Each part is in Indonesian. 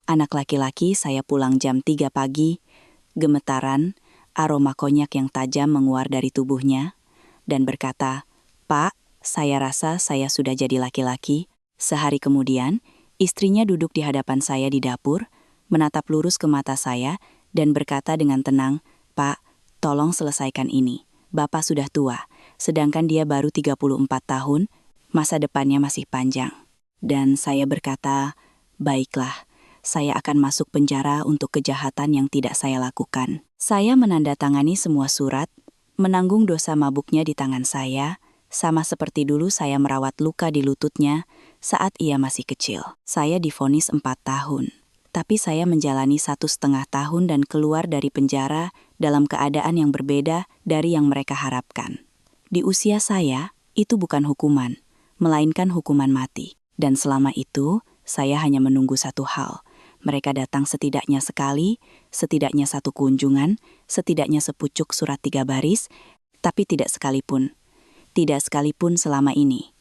Anak laki-laki saya pulang jam 3 pagi, gemetaran, aroma konyak yang tajam menguar dari tubuhnya, dan berkata, "Pak, saya rasa saya sudah jadi laki-laki." Sehari kemudian, istrinya duduk di hadapan saya di dapur, menatap lurus ke mata saya, dan berkata dengan tenang, "Pak, tolong selesaikan ini. Bapak sudah tua, sedangkan dia baru 34 tahun, masa depannya masih panjang." Dan saya berkata, "Baiklah, saya akan masuk penjara untuk kejahatan yang tidak saya lakukan." Saya menandatangani semua surat, menanggung dosa mabuknya di tangan saya, sama seperti dulu saya merawat luka di lututnya saat ia masih kecil. Saya divonis 4 tahun, tapi saya menjalani 1,5 tahun dan keluar dari penjara dalam keadaan yang berbeda dari yang mereka harapkan. Di usia saya, itu bukan hukuman, melainkan hukuman mati. Dan selama itu, saya hanya menunggu satu hal. Mereka datang setidaknya sekali, setidaknya satu kunjungan, setidaknya sepucuk surat 3 baris, tapi tidak sekalipun. Tidak sekalipun selama ini.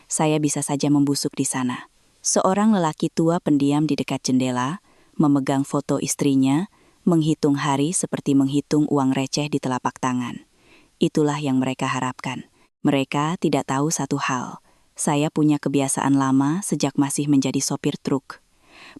Saya bisa saja membusuk di sana. Seorang lelaki tua pendiam di dekat jendela, memegang foto istrinya, menghitung hari seperti menghitung uang receh di telapak tangan. Itulah yang mereka harapkan. Mereka tidak tahu satu hal. Saya punya kebiasaan lama sejak masih menjadi sopir truk.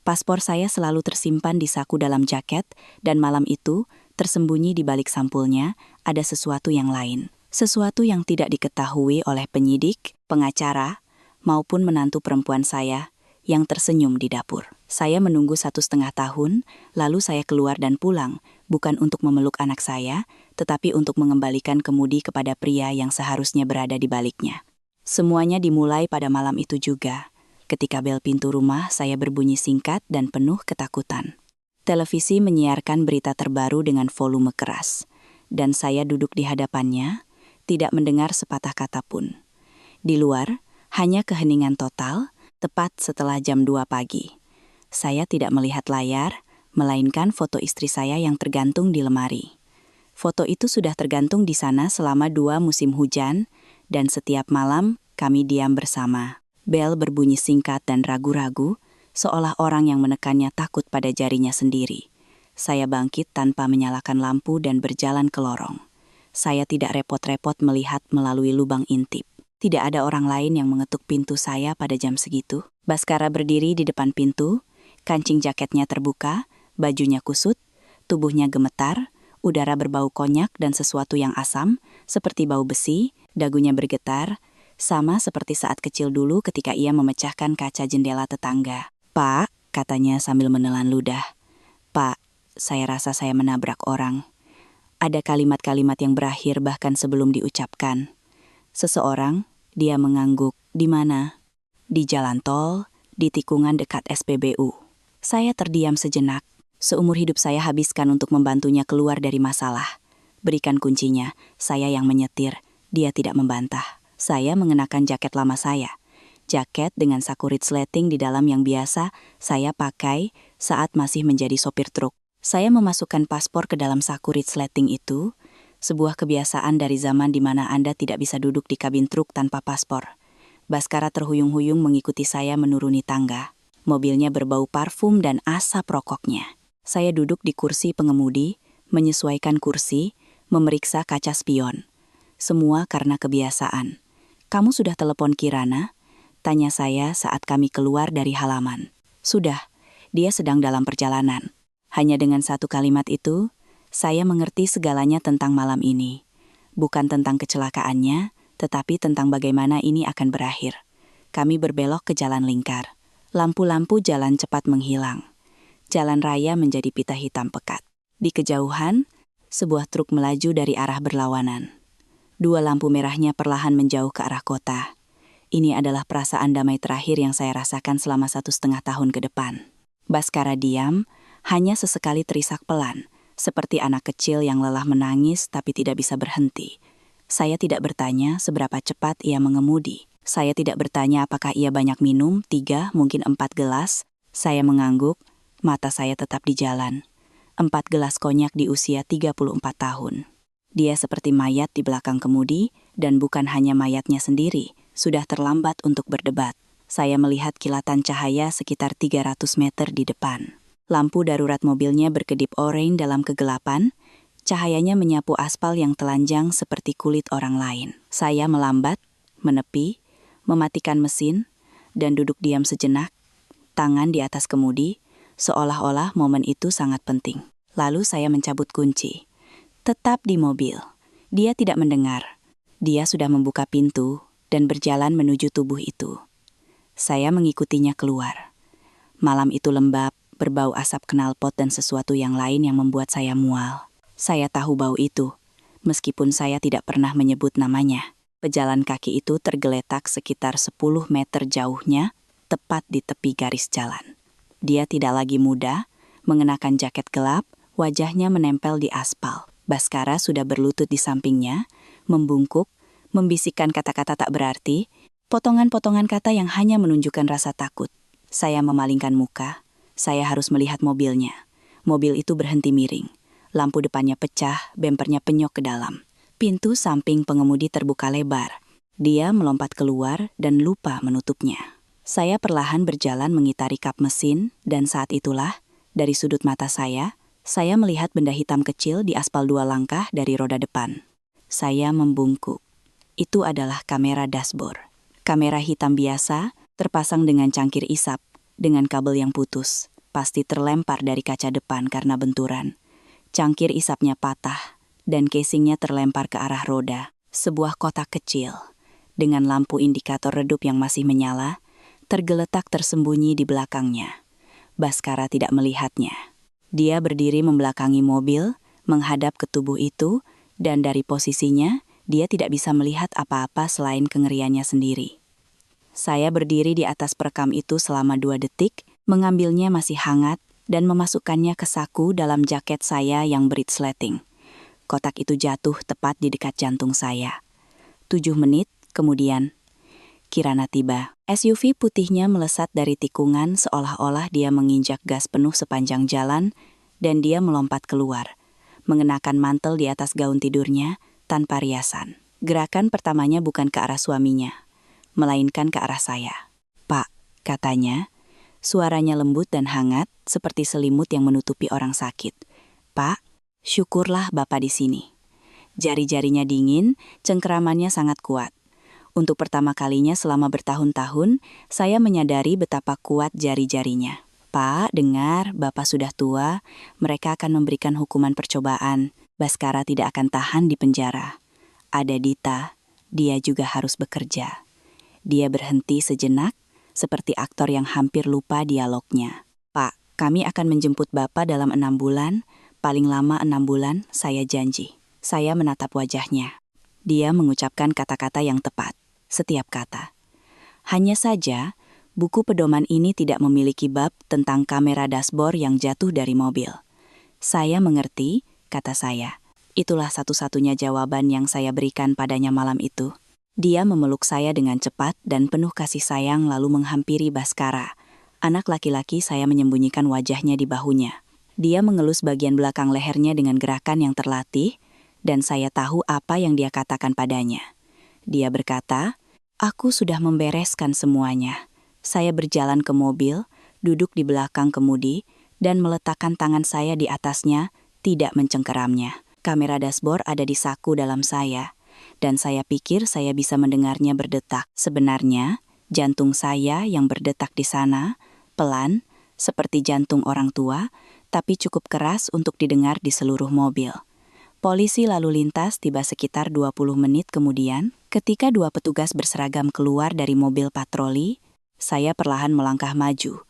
Paspor saya selalu tersimpan di saku dalam jaket, dan malam itu, tersembunyi di balik sampulnya, ada sesuatu yang lain. Sesuatu yang tidak diketahui oleh penyidik, pengacara, maupun menantu perempuan saya yang tersenyum di dapur. Saya menunggu 1,5 tahun, lalu saya keluar dan pulang, bukan untuk memeluk anak saya, tetapi untuk mengembalikan kemudi kepada pria yang seharusnya berada di baliknya. Semuanya dimulai pada malam itu juga. Ketika bel pintu rumah saya berbunyi singkat dan penuh ketakutan. Televisi menyiarkan berita terbaru dengan volume keras, dan saya duduk di hadapannya, tidak mendengar sepatah kata pun. Di luar, hanya keheningan total, tepat setelah jam 2 pagi. Saya tidak melihat layar, melainkan foto istri saya yang tergantung di lemari. Foto itu sudah tergantung di sana selama 2 musim hujan, dan setiap malam kami diam bersama. Bel berbunyi singkat dan ragu-ragu, seolah orang yang menekannya takut pada jarinya sendiri. Saya bangkit tanpa menyalakan lampu dan berjalan ke lorong. Saya tidak repot-repot melihat melalui lubang intip. Tidak ada orang lain yang mengetuk pintu saya pada jam segitu. Baskara berdiri di depan pintu, kancing jaketnya terbuka, bajunya kusut, tubuhnya gemetar, udara berbau konyak dan sesuatu yang asam, seperti bau besi, dagunya bergetar, sama seperti saat kecil dulu ketika ia memecahkan kaca jendela tetangga. "Pak," katanya sambil menelan ludah. "Pak, saya rasa saya menabrak orang." Ada kalimat-kalimat yang berakhir bahkan sebelum diucapkan. Seseorang, dia mengangguk. "Di mana?" "Di jalan tol, di tikungan dekat SPBU." Saya terdiam sejenak. Seumur hidup saya habiskan untuk membantunya keluar dari masalah. "Berikan kuncinya," saya yang menyetir. Dia tidak membantah. Saya mengenakan jaket lama saya. Jaket dengan saku resleting di dalam yang biasa saya pakai saat masih menjadi sopir truk. Saya memasukkan paspor ke dalam saku resleting itu, sebuah kebiasaan dari zaman di mana Anda tidak bisa duduk di kabin truk tanpa paspor. Baskara terhuyung-huyung mengikuti saya menuruni tangga. Mobilnya berbau parfum dan asap rokoknya. Saya duduk di kursi pengemudi, menyesuaikan kursi, memeriksa kaca spion. Semua karena kebiasaan. "Kamu sudah telepon Kirana?" tanya saya saat kami keluar dari halaman. "Sudah, dia sedang dalam perjalanan." Hanya dengan satu kalimat itu, saya mengerti segalanya tentang malam ini. Bukan tentang kecelakaannya, tetapi tentang bagaimana ini akan berakhir. Kami berbelok ke jalan lingkar. Lampu-lampu jalan cepat menghilang. Jalan raya menjadi pita hitam pekat. Di kejauhan, sebuah truk melaju dari arah berlawanan. 2 lampu merahnya perlahan menjauh ke arah kota. Ini adalah perasaan damai terakhir yang saya rasakan selama 1,5 tahun ke depan. Baskara diam, hanya sesekali terisak pelan, seperti anak kecil yang lelah menangis tapi tidak bisa berhenti. Saya tidak bertanya seberapa cepat ia mengemudi. Saya tidak bertanya apakah ia banyak minum, 3, mungkin 4 gelas. Saya mengangguk, mata saya tetap di jalan. 4 gelas konyak di usia 34 tahun. Dia seperti mayat di belakang kemudi, dan bukan hanya mayatnya sendiri, sudah terlambat untuk berdebat. Saya melihat kilatan cahaya sekitar 300 meter di depan. Lampu darurat mobilnya berkedip oranye dalam kegelapan, cahayanya menyapu aspal yang telanjang seperti kulit orang lain. Saya melambat, menepi, mematikan mesin, dan duduk diam sejenak, tangan di atas kemudi, seolah-olah momen itu sangat penting. Lalu saya mencabut kunci. Tetap di mobil. Dia tidak mendengar. Dia sudah membuka pintu dan berjalan menuju tubuh itu. Saya mengikutinya keluar. Malam itu lembab, berbau asap knalpot dan sesuatu yang lain yang membuat saya mual. Saya tahu bau itu, meskipun saya tidak pernah menyebut namanya. Pejalan kaki itu tergeletak sekitar 10 meter jauhnya, tepat di tepi garis jalan. Dia tidak lagi muda, mengenakan jaket gelap, wajahnya menempel di aspal. Baskara sudah berlutut di sampingnya, membungkuk, membisikkan kata-kata tak berarti, potongan-potongan kata yang hanya menunjukkan rasa takut. Saya memalingkan muka. Saya harus melihat mobilnya. Mobil itu berhenti miring. Lampu depannya pecah, bempernya penyok ke dalam. Pintu samping pengemudi terbuka lebar. Dia melompat keluar dan lupa menutupnya. Saya perlahan berjalan mengitari kap mesin, dan saat itulah, dari sudut mata saya melihat benda hitam kecil di aspal 2 langkah dari roda depan. Saya membungkuk. Itu adalah kamera dashboard. Kamera hitam biasa, terpasang dengan cangkir isap, dengan kabel yang putus. Pasti terlempar dari kaca depan karena benturan. Cangkir isapnya patah, dan casingnya terlempar ke arah roda. Sebuah kotak kecil, dengan lampu indikator redup yang masih menyala, tergeletak tersembunyi di belakangnya. Baskara tidak melihatnya. Dia berdiri membelakangi mobil, menghadap ke tubuh itu, dan dari posisinya, dia tidak bisa melihat apa-apa selain kengeriannya sendiri. Saya berdiri di atas perekam itu selama 2 detik, mengambilnya masih hangat, dan memasukkannya ke saku dalam jaket saya yang berit-sleting. Kotak itu jatuh tepat di dekat jantung saya. 7 menit kemudian, Kirana tiba. SUV putihnya melesat dari tikungan seolah-olah dia menginjak gas penuh sepanjang jalan, dan dia melompat keluar, mengenakan mantel di atas gaun tidurnya tanpa riasan. Gerakan pertamanya bukan ke arah suaminya, melainkan ke arah saya. "Pak," katanya, suaranya lembut dan hangat seperti selimut yang menutupi orang sakit. "Pak, syukurlah Bapak di sini." Jari-jarinya dingin, cengkeramannya sangat kuat. Untuk pertama kalinya selama bertahun-tahun, saya menyadari betapa kuat jari-jarinya. "Pak, dengar, Bapak sudah tua, mereka akan memberikan hukuman percobaan. Baskara tidak akan tahan di penjara. Ada Dita, dia juga harus bekerja." Dia berhenti sejenak, seperti aktor yang hampir lupa dialognya. "Pak, kami akan menjemput Bapak dalam 6 bulan, paling lama 6 bulan, saya janji." Saya menatap wajahnya. Dia mengucapkan kata-kata yang tepat. Setiap kata. Hanya saja, buku pedoman ini tidak memiliki bab tentang kamera dashboard yang jatuh dari mobil. "Saya mengerti," kata saya. Itulah satu-satunya jawaban yang saya berikan padanya malam itu. Dia memeluk saya dengan cepat dan penuh kasih sayang lalu menghampiri Baskara. Anak laki-laki saya menyembunyikan wajahnya di bahunya. Dia mengelus bagian belakang lehernya dengan gerakan yang terlatih, dan saya tahu apa yang dia katakan padanya. Dia berkata, "Aku sudah membereskan semuanya." Saya berjalan ke mobil, duduk di belakang kemudi, dan meletakkan tangan saya di atasnya, tidak mencengkeramnya. Kamera dashboard ada di saku dalam saya, dan saya pikir saya bisa mendengarnya berdetak. Sebenarnya, jantung saya yang berdetak di sana, pelan, seperti jantung orang tua, tapi cukup keras untuk didengar di seluruh mobil. Polisi lalu lintas tiba sekitar 20 menit kemudian. Ketika 2 petugas berseragam keluar dari mobil patroli, saya perlahan melangkah maju,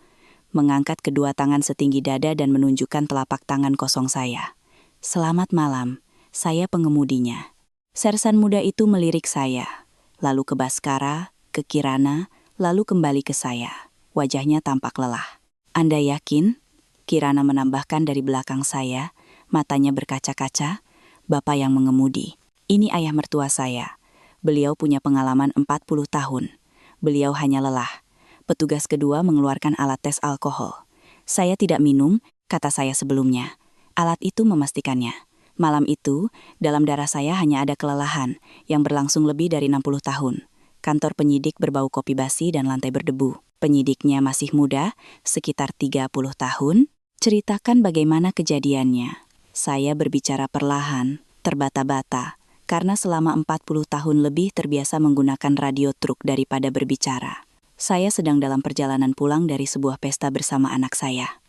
mengangkat kedua tangan setinggi dada dan menunjukkan telapak tangan kosong saya. "Selamat malam, saya pengemudinya." Sersan muda itu melirik saya, lalu ke Baskara, ke Kirana, lalu kembali ke saya. Wajahnya tampak lelah. "Anda yakin?" Kirana menambahkan dari belakang saya, matanya berkaca-kaca. "Bapak yang mengemudi. Ini ayah mertua saya. Beliau punya pengalaman 40 tahun. Beliau hanya lelah." Petugas kedua mengeluarkan alat tes alkohol. "Saya tidak minum," kata saya sebelumnya. Alat itu memastikannya. Malam itu, dalam darah saya hanya ada kelelahan yang berlangsung lebih dari 60 tahun. Kantor penyidik berbau kopi basi dan lantai berdebu. Penyidiknya masih muda, sekitar 30 tahun. Ceritakan bagaimana kejadiannya. Saya berbicara perlahan, terbata-bata, karena selama 40 tahun lebih terbiasa menggunakan radio truk daripada berbicara. Saya sedang dalam perjalanan pulang dari sebuah pesta bersama anak saya.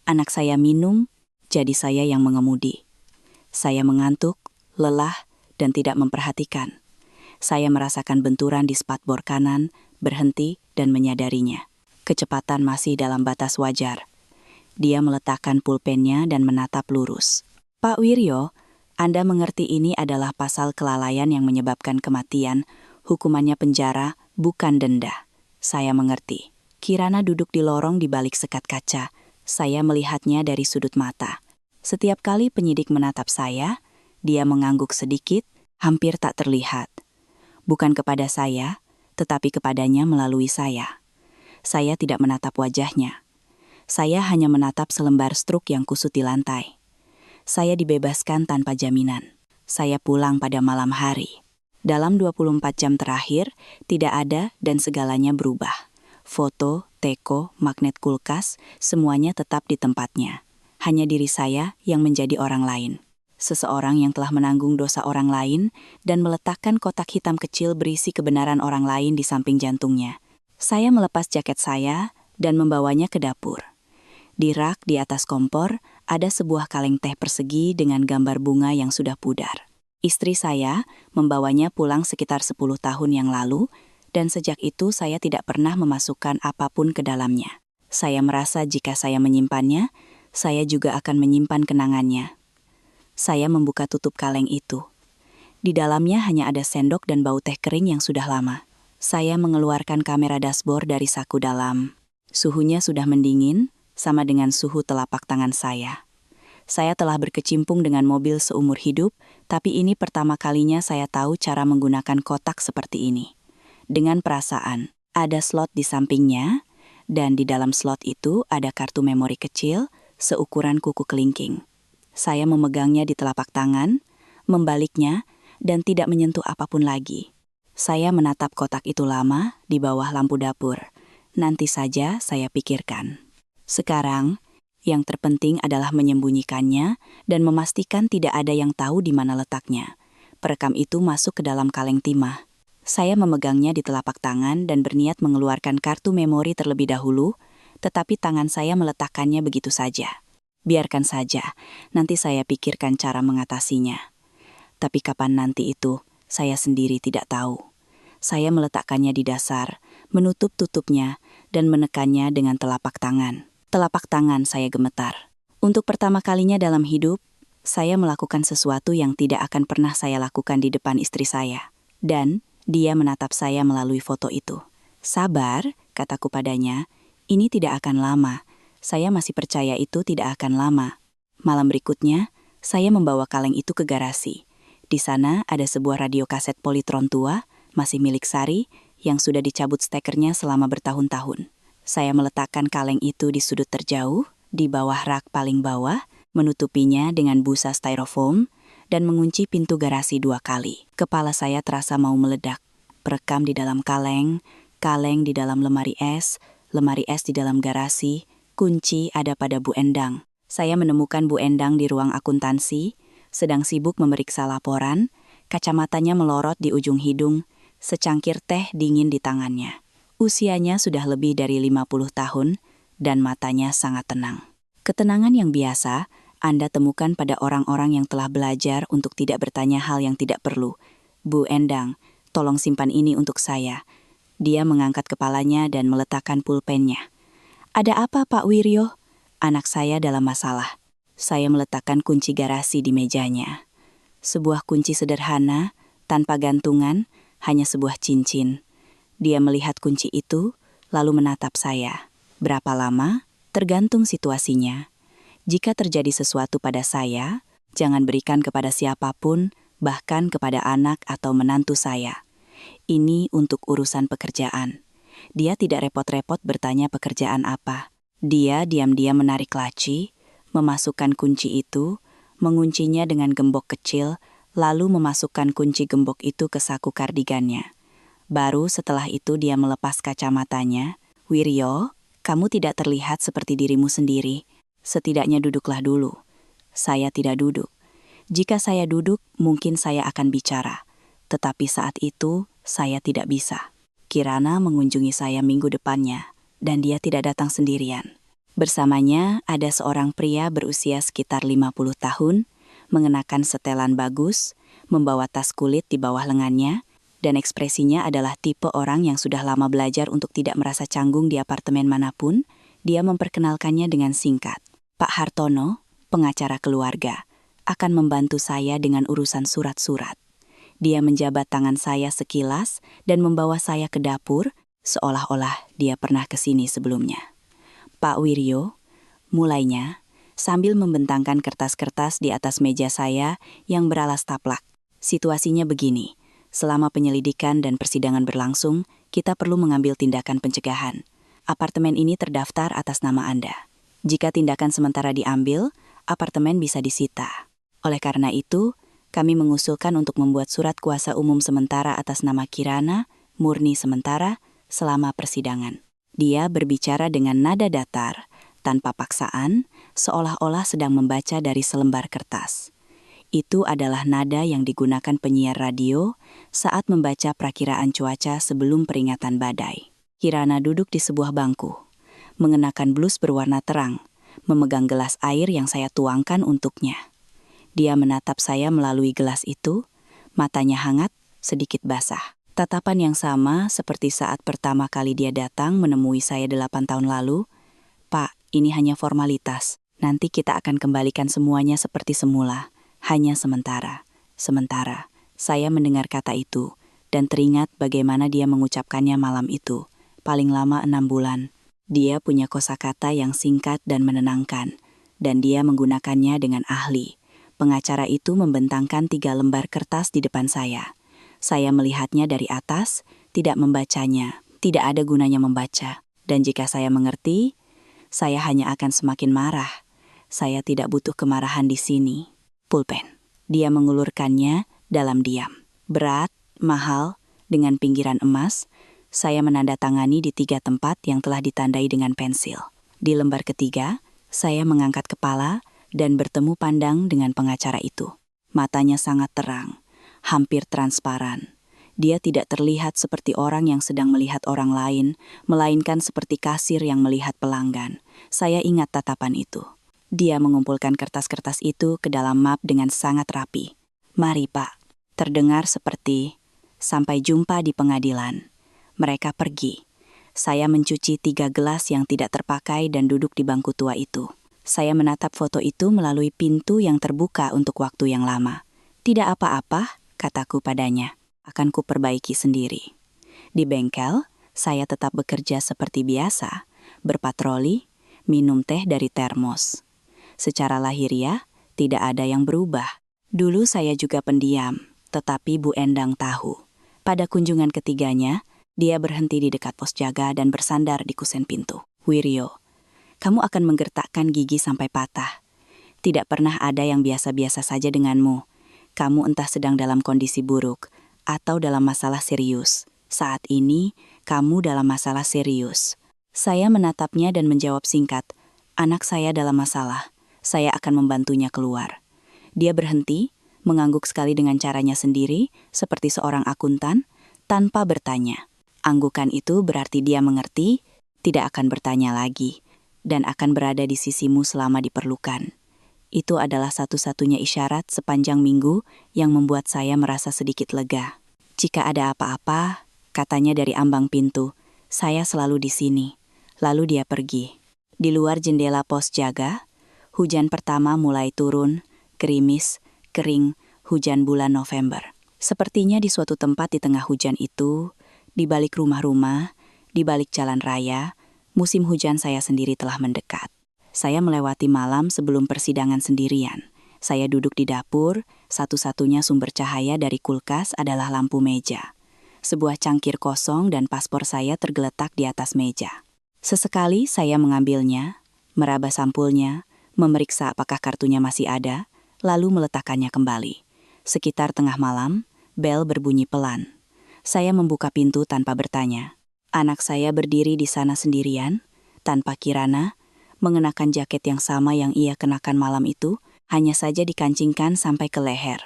Anak saya minum, jadi saya yang mengemudi. Saya mengantuk, lelah, dan tidak memperhatikan. Saya merasakan benturan di spakbor kanan, berhenti, dan menyadarinya. Kecepatan masih dalam batas wajar. Dia meletakkan pulpennya dan menatap lurus. Pak Wiryo, Anda mengerti ini adalah pasal kelalaian yang menyebabkan kematian, hukumannya penjara, bukan denda. Saya mengerti. Kirana duduk di lorong di balik sekat kaca. Saya melihatnya dari sudut mata. Setiap kali penyidik menatap saya, dia mengangguk sedikit, hampir tak terlihat. Bukan kepada saya, tetapi kepadanya melalui saya. Saya tidak menatap wajahnya. Saya hanya menatap selembar struk yang kusut di lantai. Saya dibebaskan tanpa jaminan. Saya pulang pada malam hari. Dalam 24 jam terakhir, tidak ada dan segalanya berubah. Foto, teko, magnet kulkas, semuanya tetap di tempatnya. Hanya diri saya yang menjadi orang lain. Seseorang yang telah menanggung dosa orang lain dan meletakkan kotak hitam kecil berisi kebenaran orang lain di samping jantungnya. Saya melepas jaket saya dan membawanya ke dapur. Di rak di atas kompor, ada sebuah kaleng teh persegi dengan gambar bunga yang sudah pudar. Istri saya membawanya pulang sekitar 10 tahun yang lalu, dan sejak itu saya tidak pernah memasukkan apapun ke dalamnya. Saya merasa jika saya menyimpannya, saya juga akan menyimpan kenangannya. Saya membuka tutup kaleng itu. Di dalamnya hanya ada sendok dan bau teh kering yang sudah lama. Saya mengeluarkan kamera dashboard dari saku dalam. Suhunya sudah mendingin, sama dengan suhu telapak tangan saya. Saya telah berkecimpung dengan mobil seumur hidup, tapi ini pertama kalinya saya tahu cara menggunakan kotak seperti ini. Dengan perasaan, ada slot di sampingnya, dan di dalam slot itu ada kartu memori kecil seukuran kuku kelingking. Saya memegangnya di telapak tangan, membaliknya, dan tidak menyentuh apapun lagi. Saya menatap kotak itu lama di bawah lampu dapur. Nanti saja saya pikirkan. Sekarang, yang terpenting adalah menyembunyikannya dan memastikan tidak ada yang tahu di mana letaknya. Perekam itu masuk ke dalam kaleng timah. Saya memegangnya di telapak tangan dan berniat mengeluarkan kartu memori terlebih dahulu, tetapi tangan saya meletakkannya begitu saja. Biarkan saja, nanti saya pikirkan cara mengatasinya. Tapi kapan nanti itu, saya sendiri tidak tahu. Saya meletakkannya di dasar, menutup tutupnya, dan menekannya dengan telapak tangan. Telapak tangan saya gemetar. Untuk pertama kalinya dalam hidup, saya melakukan sesuatu yang tidak akan pernah saya lakukan di depan istri saya. Dan dia menatap saya melalui foto itu. Sabar, kataku padanya, ini tidak akan lama. Saya masih percaya itu tidak akan lama. Malam berikutnya, saya membawa kaleng itu ke garasi. Di sana ada sebuah radio kaset Polytron tua, masih milik Sari, yang sudah dicabut stekernya selama bertahun-tahun. Saya meletakkan kaleng itu di sudut terjauh, di bawah rak paling bawah, menutupinya dengan busa styrofoam, dan mengunci pintu garasi 2 kali. Kepala saya terasa mau meledak. Perekam di dalam kaleng di dalam lemari es di dalam garasi, kunci ada pada Bu Endang. Saya menemukan Bu Endang di ruang akuntansi, sedang sibuk memeriksa laporan, kacamatanya melorot di ujung hidung, secangkir teh dingin di tangannya. Usianya sudah lebih dari 50 tahun, dan matanya sangat tenang. Ketenangan yang biasa Anda temukan pada orang-orang yang telah belajar untuk tidak bertanya hal yang tidak perlu. Bu Endang, tolong simpan ini untuk saya. Dia mengangkat kepalanya dan meletakkan pulpennya. Ada apa, Pak Wiryo? Anak saya dalam masalah. Saya meletakkan kunci garasi di mejanya. Sebuah kunci sederhana, tanpa gantungan, hanya sebuah cincin. Dia melihat kunci itu, lalu menatap saya. Berapa lama? Tergantung situasinya. Jika terjadi sesuatu pada saya, jangan berikan kepada siapapun, bahkan kepada anak atau menantu saya. Ini untuk urusan pekerjaan. Dia tidak repot-repot bertanya pekerjaan apa. Dia diam-diam menarik laci, memasukkan kunci itu, menguncinya dengan gembok kecil, lalu memasukkan kunci gembok itu ke saku kardigannya. Baru setelah itu dia melepas kacamatanya. Wiryo, kamu tidak terlihat seperti dirimu sendiri. Setidaknya duduklah dulu. Saya tidak duduk. Jika saya duduk, mungkin saya akan bicara. Tetapi saat itu, saya tidak bisa. Kirana mengunjungi saya minggu depannya, dan dia tidak datang sendirian. Bersamanya ada seorang pria berusia sekitar 50 tahun, mengenakan setelan bagus, membawa tas kulit di bawah lengannya, dan ekspresinya adalah tipe orang yang sudah lama belajar untuk tidak merasa canggung di apartemen manapun. Dia memperkenalkannya dengan singkat. Pak Hartono, pengacara keluarga, akan membantu saya dengan urusan surat-surat. Dia menjabat tangan saya sekilas dan membawa saya ke dapur, seolah-olah dia pernah ke sini sebelumnya. Pak Wiryo, mulainya, sambil membentangkan kertas-kertas di atas meja saya yang beralas taplak. Situasinya begini, selama penyelidikan dan persidangan berlangsung, kita perlu mengambil tindakan pencegahan. Apartemen ini terdaftar atas nama Anda. Jika tindakan sementara diambil, apartemen bisa disita. Oleh karena itu, kami mengusulkan untuk membuat surat kuasa umum sementara atas nama Kirana, murni sementara, selama persidangan. Dia berbicara dengan nada datar, tanpa paksaan, seolah-olah sedang membaca dari selembar kertas. Itu adalah nada yang digunakan penyiar radio saat membaca prakiraan cuaca sebelum peringatan badai. Kirana duduk di sebuah bangku, mengenakan blus berwarna terang, memegang gelas air yang saya tuangkan untuknya. Dia menatap saya melalui gelas itu, matanya hangat, sedikit basah. Tatapan yang sama seperti saat pertama kali dia datang menemui saya 8 tahun lalu. Pak, ini hanya formalitas. Nanti kita akan kembalikan semuanya seperti semula. Hanya sementara. Sementara. Saya mendengar kata itu, dan teringat bagaimana dia mengucapkannya malam itu. Paling lama 6 bulan. Dia punya kosakata yang singkat dan menenangkan, dan dia menggunakannya dengan ahli. Pengacara itu membentangkan 3 lembar kertas di depan saya. Saya melihatnya dari atas, tidak membacanya. Tidak ada gunanya membaca. Dan jika saya mengerti, saya hanya akan semakin marah. Saya tidak butuh kemarahan di sini. Pulpen. Dia mengulurkannya dalam diam. Berat, mahal, dengan pinggiran emas. Saya menandatangani di 3 tempat yang telah ditandai dengan pensil. Di lembar ketiga, saya mengangkat kepala dan bertemu pandang dengan pengacara itu. Matanya sangat terang, hampir transparan. Dia tidak terlihat seperti orang yang sedang melihat orang lain, melainkan seperti kasir yang melihat pelanggan. Saya ingat tatapan itu. Dia mengumpulkan kertas-kertas itu ke dalam map dengan sangat rapi. Mari, Pak. Terdengar seperti, sampai jumpa di pengadilan. Mereka pergi. Saya mencuci 3 gelas yang tidak terpakai dan duduk di bangku tua itu. Saya menatap foto itu melalui pintu yang terbuka untuk waktu yang lama. Tidak apa-apa, kataku padanya. Akan kuperbaiki sendiri. Di bengkel, saya tetap bekerja seperti biasa, berpatroli, minum teh dari termos. Secara lahiriah, tidak ada yang berubah. Dulu saya juga pendiam, tetapi Bu Endang tahu. Pada kunjungan ketiganya, dia berhenti di dekat pos jaga dan bersandar di kusen pintu. Wiryo, kamu akan menggertakkan gigi sampai patah. Tidak pernah ada yang biasa-biasa saja denganmu. Kamu entah sedang dalam kondisi buruk atau dalam masalah serius. Saat ini, kamu dalam masalah serius. Saya menatapnya dan menjawab singkat, anak saya dalam masalah. Saya akan membantunya keluar. Dia berhenti, mengangguk sekali dengan caranya sendiri, seperti seorang akuntan, tanpa bertanya. Anggukan itu berarti dia mengerti, tidak akan bertanya lagi, dan akan berada di sisimu selama diperlukan. Itu adalah satu-satunya isyarat sepanjang minggu yang membuat saya merasa sedikit lega. Jika ada apa-apa, katanya dari ambang pintu, saya selalu di sini. Lalu dia pergi. Di luar jendela pos jaga, hujan pertama mulai turun, gerimis, kering, hujan bulan November. Sepertinya di suatu tempat di tengah hujan itu, di balik rumah-rumah, di balik jalan raya, musim hujan saya sendiri telah mendekat. Saya melewati malam sebelum persidangan sendirian. Saya duduk di dapur, satu-satunya sumber cahaya dari kulkas adalah lampu meja. Sebuah cangkir kosong dan paspor saya tergeletak di atas meja. Sesekali saya mengambilnya, meraba sampulnya, memeriksa apakah kartunya masih ada, lalu meletakkannya kembali. Sekitar tengah malam, bel berbunyi pelan. Saya membuka pintu tanpa bertanya. Anak saya berdiri di sana sendirian, tanpa Kirana, mengenakan jaket yang sama yang ia kenakan malam itu, hanya saja dikancingkan sampai ke leher.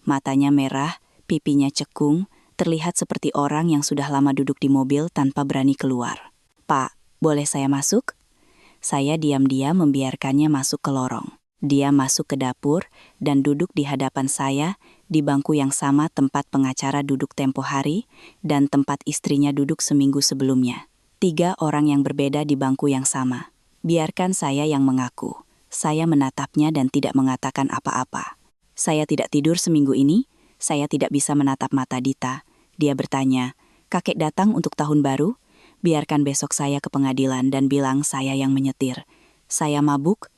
Matanya merah, pipinya cekung, terlihat seperti orang yang sudah lama duduk di mobil tanpa berani keluar. "Pak, boleh saya masuk?" Saya diam-diam membiarkannya masuk ke lorong. Dia masuk ke dapur dan duduk di hadapan saya di bangku yang sama tempat pengacara duduk tempo hari dan tempat istrinya duduk seminggu sebelumnya. 3 orang yang berbeda di bangku yang sama. Biarkan saya yang mengaku. Saya menatapnya dan tidak mengatakan apa-apa. "Saya tidak tidur seminggu ini, saya tidak bisa menatap mata Dita." Dia bertanya, "Kakek datang untuk tahun baru? Biarkan besok saya ke pengadilan dan bilang saya yang menyetir. Saya mabuk,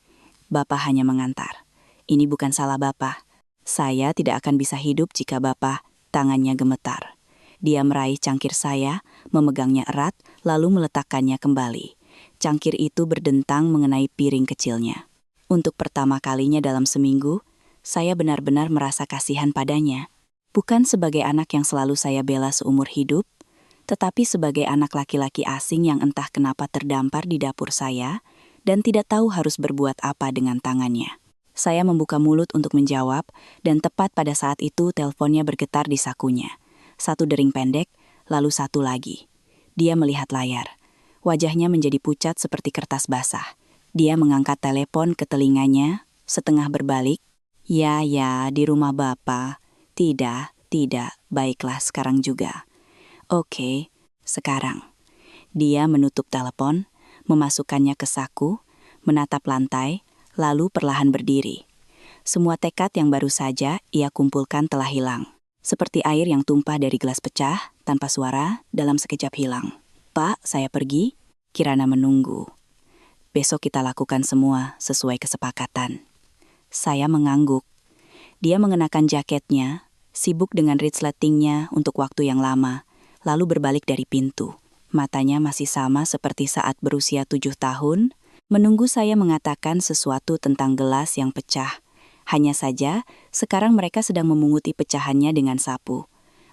Bapak hanya mengantar. Ini bukan salah Bapak. Saya tidak akan bisa hidup jika Bapak..." Tangannya gemetar. Dia meraih cangkir saya, memegangnya erat, lalu meletakkannya kembali. Cangkir itu berdentang mengenai piring kecilnya. Untuk pertama kalinya dalam seminggu, saya benar-benar merasa kasihan padanya. Bukan sebagai anak yang selalu saya bela seumur hidup, tetapi sebagai anak laki-laki asing yang entah kenapa terdampar di dapur saya dan tidak tahu harus berbuat apa dengan tangannya. Saya membuka mulut untuk menjawab, dan tepat pada saat itu teleponnya bergetar di sakunya. 1 dering pendek, lalu 1 lagi. Dia melihat layar. Wajahnya menjadi pucat seperti kertas basah. Dia mengangkat telepon ke telinganya, setengah berbalik. Ya, di rumah Bapak. Tidak, baiklah sekarang juga." "Oke, sekarang." Dia menutup telepon, memasukkannya ke saku, menatap lantai, lalu perlahan berdiri. Semua tekad yang baru saja ia kumpulkan telah hilang. Seperti air yang tumpah dari gelas pecah, tanpa suara, dalam sekejap hilang. "Pak, saya pergi." Kirana menunggu. "Besok kita lakukan semua sesuai kesepakatan." Saya mengangguk. Dia mengenakan jaketnya, sibuk dengan resletingnya untuk waktu yang lama, lalu berbalik dari pintu. Matanya masih sama seperti saat berusia 7 tahun, menunggu saya mengatakan sesuatu tentang gelas yang pecah. Hanya saja, sekarang mereka sedang memunguti pecahannya dengan sapu.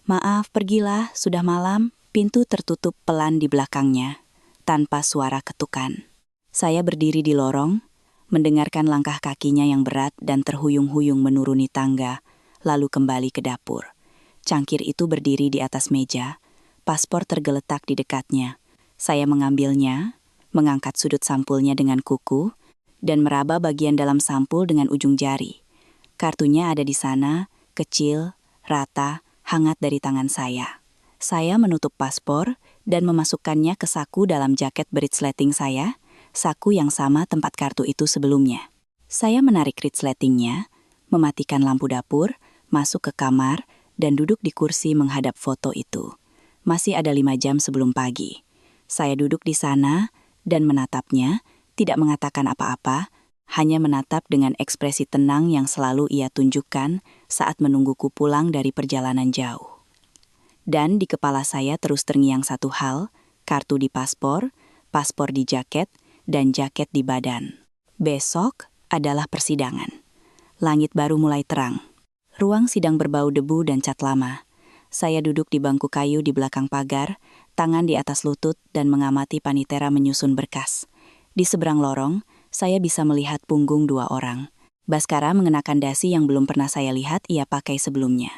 "Maaf, pergilah, sudah malam." Pintu tertutup pelan di belakangnya, tanpa suara ketukan. Saya berdiri di lorong, mendengarkan langkah kakinya yang berat dan terhuyung-huyung menuruni tangga, lalu kembali ke dapur. Cangkir itu berdiri di atas meja, paspor tergeletak di dekatnya. Saya mengambilnya, mengangkat sudut sampulnya dengan kuku, dan meraba bagian dalam sampul dengan ujung jari. Kartunya ada di sana, kecil, rata, hangat dari tangan saya. Saya menutup paspor dan memasukkannya ke saku dalam jaket berisleting saya, saku yang sama tempat kartu itu sebelumnya. Saya menarik resletingnya, mematikan lampu dapur, masuk ke kamar, dan duduk di kursi menghadap foto itu. Masih ada 5 jam sebelum pagi. Saya duduk di sana dan menatapnya, tidak mengatakan apa-apa, hanya menatap dengan ekspresi tenang yang selalu ia tunjukkan saat menungguku pulang dari perjalanan jauh. Dan di kepala saya terus terngiang satu hal, kartu di paspor di jaket, dan jaket di badan. Besok adalah persidangan. Langit baru mulai terang. Ruang sidang berbau debu dan cat lama. Saya duduk di bangku kayu di belakang pagar, tangan di atas lutut dan mengamati panitera menyusun berkas. Di seberang lorong, saya bisa melihat punggung 2 orang. Baskara mengenakan dasi yang belum pernah saya lihat ia pakai sebelumnya.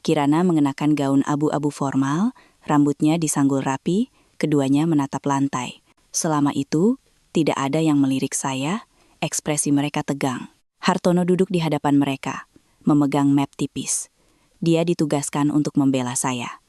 Kirana mengenakan gaun abu-abu formal, rambutnya disanggul rapi, keduanya menatap lantai. Selama itu, tidak ada yang melirik saya, ekspresi mereka tegang. Hartono duduk di hadapan mereka, memegang map tipis. Dia ditugaskan untuk membela saya.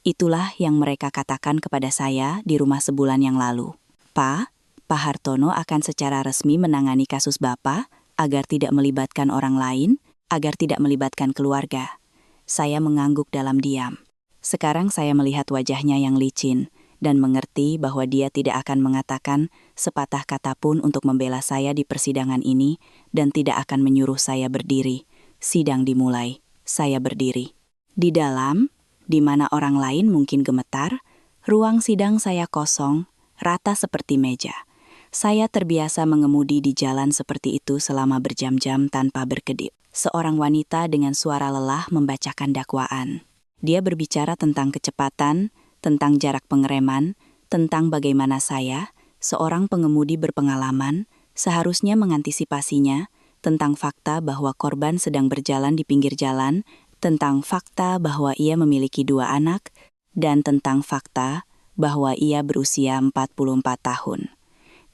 Itulah yang mereka katakan kepada saya di rumah sebulan yang lalu. Pak Hartono akan secara resmi menangani kasus Bapak agar tidak melibatkan orang lain, agar tidak melibatkan keluarga." Saya mengangguk dalam diam. Sekarang saya melihat wajahnya yang licin dan mengerti bahwa dia tidak akan mengatakan sepatah kata pun untuk membela saya di persidangan ini dan tidak akan menyuruh saya berdiri. Sidang dimulai. Saya berdiri. Di dalam, di mana orang lain mungkin gemetar, ruang sidang saya kosong, rata seperti meja. Saya terbiasa mengemudi di jalan seperti itu selama berjam-jam tanpa berkedip. Seorang wanita dengan suara lelah membacakan dakwaan. Dia berbicara tentang kecepatan, tentang jarak pengereman, tentang bagaimana saya Seorang pengemudi berpengalaman seharusnya mengantisipasinya tentang fakta bahwa korban sedang berjalan di pinggir jalan, tentang fakta bahwa ia memiliki 2 anak, dan tentang fakta bahwa ia berusia 44 tahun.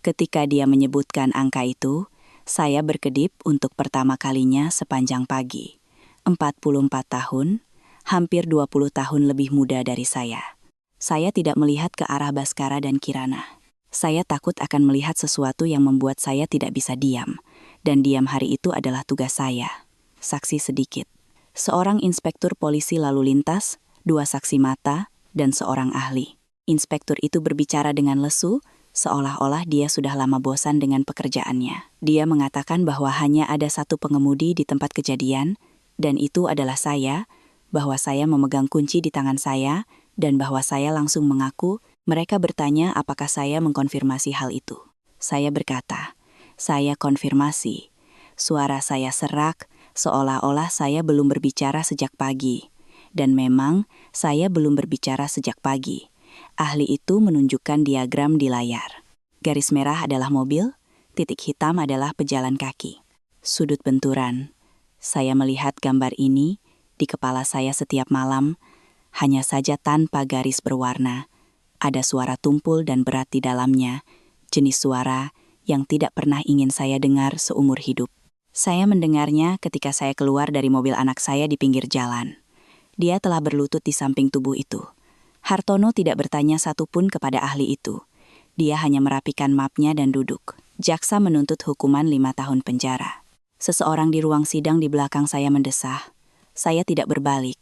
Ketika dia menyebutkan angka itu, saya berkedip untuk pertama kalinya sepanjang pagi. 44 tahun, hampir 20 tahun lebih muda dari saya. Saya tidak melihat ke arah Baskara dan Kirana. Saya takut akan melihat sesuatu yang membuat saya tidak bisa diam. Dan diam hari itu adalah tugas saya. Saksi sedikit. Seorang inspektur polisi lalu lintas, 2 saksi mata, dan seorang ahli. Inspektur itu berbicara dengan lesu, seolah-olah dia sudah lama bosan dengan pekerjaannya. Dia mengatakan bahwa hanya ada 1 pengemudi di tempat kejadian, dan itu adalah saya, bahwa saya memegang kunci di tangan saya, dan bahwa saya langsung mengaku. Mereka bertanya apakah saya mengkonfirmasi hal itu. Saya berkata, saya konfirmasi. Suara saya serak, seolah-olah saya belum berbicara sejak pagi. Dan memang, saya belum berbicara sejak pagi. Ahli itu menunjukkan diagram di layar. Garis merah adalah mobil, titik hitam adalah pejalan kaki. Sudut benturan. Saya melihat gambar ini di kepala saya setiap malam, hanya saja tanpa garis berwarna. Ada suara tumpul dan berat di dalamnya, jenis suara yang tidak pernah ingin saya dengar seumur hidup. Saya mendengarnya ketika saya keluar dari mobil anak saya di pinggir jalan. Dia telah berlutut di samping tubuh itu. Hartono tidak bertanya satupun kepada ahli itu. Dia hanya merapikan mapnya dan duduk. Jaksa menuntut hukuman 5 tahun penjara. Seseorang di ruang sidang di belakang saya mendesah. Saya tidak berbalik.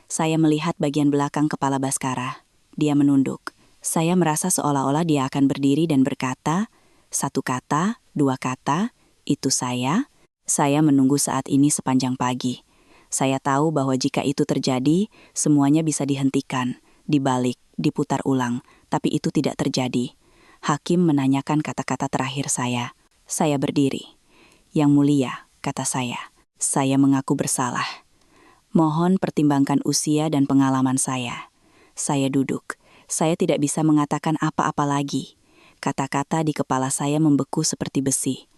Saya melihat bagian belakang kepala Baskara. Dia menunduk. Saya merasa seolah-olah dia akan berdiri dan berkata, 1 kata, 2 kata, itu saya. Saya menunggu saat ini sepanjang pagi. Saya tahu bahwa jika itu terjadi, semuanya bisa dihentikan, dibalik, diputar ulang, tapi itu tidak terjadi. Hakim menanyakan kata-kata terakhir saya. Saya berdiri. Yang mulia, kata saya. Saya mengaku bersalah. Mohon pertimbangkan usia dan pengalaman saya. Saya duduk. Saya tidak bisa mengatakan apa-apa lagi. Kata-kata di kepala saya membeku seperti besi.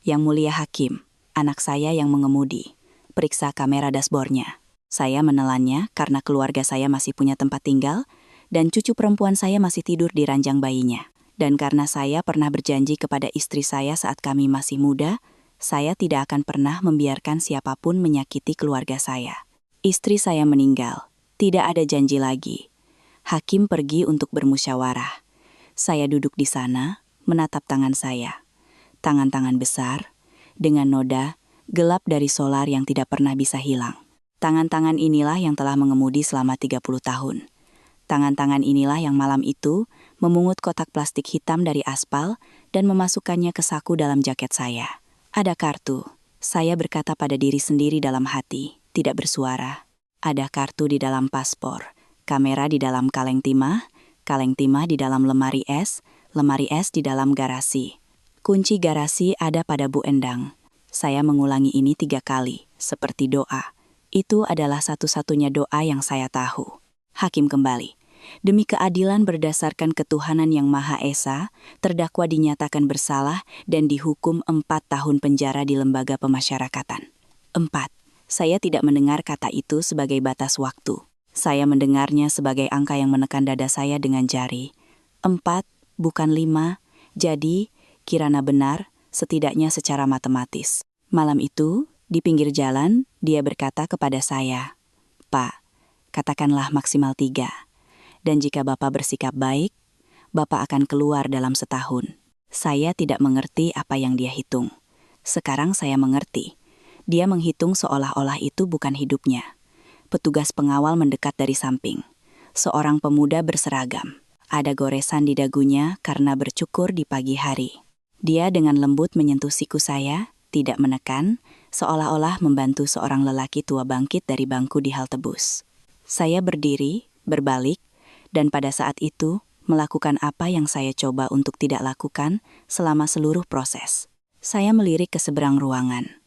Yang mulia hakim, anak saya yang mengemudi. Periksa kamera dashboardnya. Saya menelannya karena keluarga saya masih punya tempat tinggal, dan cucu perempuan saya masih tidur di ranjang bayinya. Dan karena saya pernah berjanji kepada istri saya saat kami masih muda, saya tidak akan pernah membiarkan siapapun menyakiti keluarga saya. Istri saya meninggal. Tidak ada janji lagi. Hakim pergi untuk bermusyawarah. Saya duduk di sana, menatap tangan saya. Tangan-tangan besar, dengan noda, gelap dari solar yang tidak pernah bisa hilang. Tangan-tangan inilah yang telah mengemudi selama 30 tahun. Tangan-tangan inilah yang malam itu memungut kotak plastik hitam dari aspal dan memasukkannya ke saku dalam jaket saya. Ada kartu. Saya berkata pada diri sendiri dalam hati, tidak bersuara. Ada kartu di dalam paspor. Kamera di dalam kaleng timah di dalam lemari es di dalam garasi. Kunci garasi ada pada Bu Endang. Saya mengulangi ini 3 kali, seperti doa. Itu adalah satu-satunya doa yang saya tahu. Hakim kembali. Demi keadilan berdasarkan ketuhanan yang Maha Esa, terdakwa dinyatakan bersalah dan dihukum 4 tahun penjara di lembaga pemasyarakatan. 4. Saya tidak mendengar kata itu sebagai batas waktu. Saya mendengarnya sebagai angka yang menekan dada saya dengan jari. 4, bukan 5. Jadi, Kirana benar, setidaknya secara matematis. Malam itu, di pinggir jalan, dia berkata kepada saya, Pak, katakanlah maksimal 3. Dan jika Bapak bersikap baik, Bapak akan keluar dalam setahun. Saya tidak mengerti apa yang dia hitung. Sekarang saya mengerti. Dia menghitung seolah-olah itu bukan hidupnya. Petugas pengawal mendekat dari samping. Seorang pemuda berseragam. Ada goresan di dagunya karena bercukur di pagi hari. Dia dengan lembut menyentuh siku saya, tidak menekan, seolah-olah membantu seorang lelaki tua bangkit dari bangku di halte bus. Saya berdiri, berbalik, dan pada saat itu melakukan apa yang saya coba untuk tidak lakukan selama seluruh proses. Saya melirik ke seberang ruangan.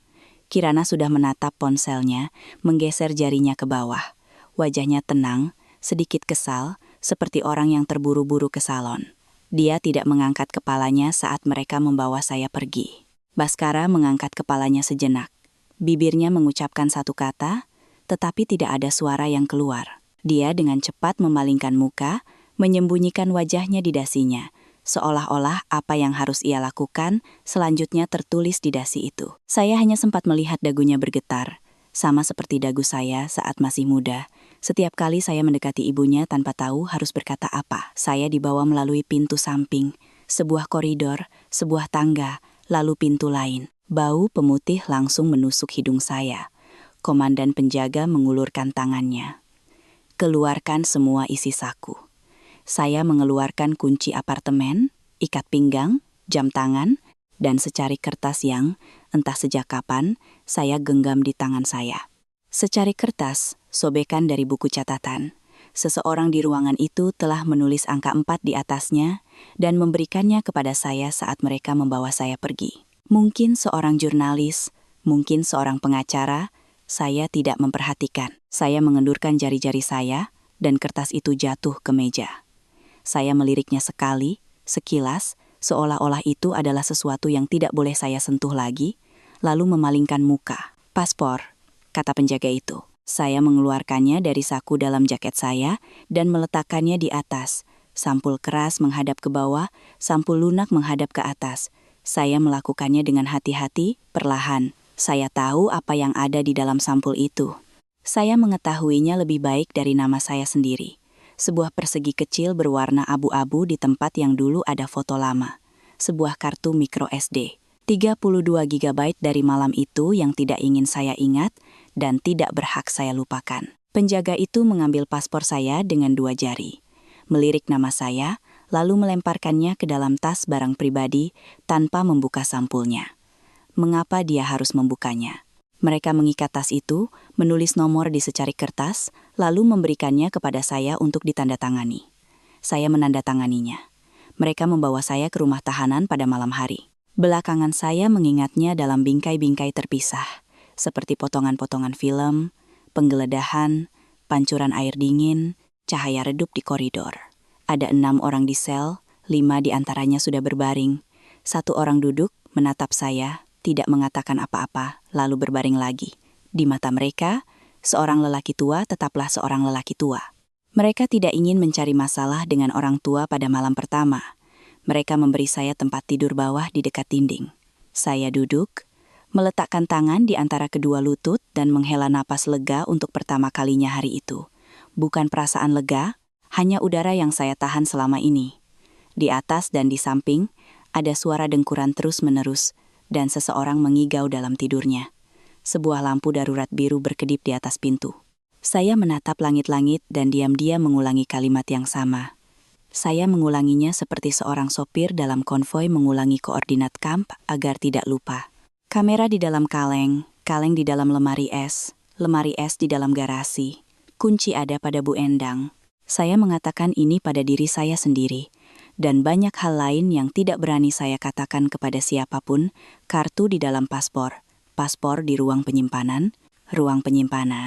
Kirana sudah menatap ponselnya, menggeser jarinya ke bawah. Wajahnya tenang, sedikit kesal, seperti orang yang terburu-buru ke salon. Dia tidak mengangkat kepalanya saat mereka membawa saya pergi. Baskara mengangkat kepalanya sejenak. Bibirnya mengucapkan satu kata, tetapi tidak ada suara yang keluar. Dia dengan cepat memalingkan muka, menyembunyikan wajahnya di dasinya, seolah-olah apa yang harus ia lakukan selanjutnya tertulis di dasi itu. Saya hanya sempat melihat dagunya bergetar, sama seperti dagu saya saat masih muda. Setiap kali saya mendekati ibunya tanpa tahu harus berkata apa. Saya dibawa melalui pintu samping, sebuah koridor, sebuah tangga, lalu pintu lain. Bau pemutih langsung menusuk hidung saya. Komandan penjaga mengulurkan tangannya. Keluarkan semua isi saku. Saya mengeluarkan kunci apartemen, ikat pinggang, jam tangan, dan secari kertas yang, entah sejak kapan, saya genggam di tangan saya. Secari kertas, sobekan dari buku catatan. Seseorang di ruangan itu telah menulis angka 4 di atasnya dan memberikannya kepada saya saat mereka membawa saya pergi. Mungkin seorang jurnalis, mungkin seorang pengacara, saya tidak memperhatikan. Saya mengendurkan jari-jari saya dan kertas itu jatuh ke meja. Saya meliriknya sekali, sekilas, seolah-olah itu adalah sesuatu yang tidak boleh saya sentuh lagi, lalu memalingkan muka. Paspor, kata penjaga itu. Saya mengeluarkannya dari saku dalam jaket saya dan meletakkannya di atas. Sampul keras menghadap ke bawah, sampul lunak menghadap ke atas. Saya melakukannya dengan hati-hati, perlahan. Saya tahu apa yang ada di dalam sampul itu. Saya mengetahuinya lebih baik dari nama saya sendiri. Sebuah persegi kecil berwarna abu-abu di tempat yang dulu ada foto lama. Sebuah kartu micro SD. 32 GB dari malam itu yang tidak ingin saya ingat dan tidak berhak saya lupakan. Penjaga itu mengambil paspor saya dengan 2 jari. Melirik nama saya, lalu melemparkannya ke dalam tas barang pribadi tanpa membuka sampulnya. Mengapa dia harus membukanya? Mereka mengikat tas itu, menulis nomor di secari kertas, lalu memberikannya kepada saya untuk ditandatangani. Saya menandatanganinya. Mereka membawa saya ke rumah tahanan pada malam hari. Belakangan saya mengingatnya dalam bingkai-bingkai terpisah, seperti potongan-potongan film, penggeledahan, pancuran air dingin, cahaya redup di koridor. Ada 6 orang di sel, 5 di antaranya sudah berbaring. 1 orang duduk, menatap saya, tidak mengatakan apa-apa, lalu berbaring lagi. Di mata mereka, seorang lelaki tua tetaplah seorang lelaki tua. Mereka tidak ingin mencari masalah dengan orang tua pada malam pertama. Mereka memberi saya tempat tidur bawah di dekat dinding. Saya duduk, meletakkan tangan di antara kedua lutut dan menghela napas lega untuk pertama kalinya hari itu. Bukan perasaan lega, hanya udara yang saya tahan selama ini. Di atas dan di samping, ada suara dengkuran terus-menerus, dan seseorang mengigau dalam tidurnya. Sebuah lampu darurat biru berkedip di atas pintu. Saya menatap langit-langit dan diam-diam mengulangi kalimat yang sama. Saya mengulanginya seperti seorang sopir dalam konvoi mengulangi koordinat kamp agar tidak lupa. Kamera di dalam kaleng di dalam lemari es di dalam garasi. Kunci ada pada Bu Endang. Saya mengatakan ini pada diri saya sendiri. Dan banyak hal lain yang tidak berani saya katakan kepada siapapun, kartu di dalam paspor di ruang penyimpanan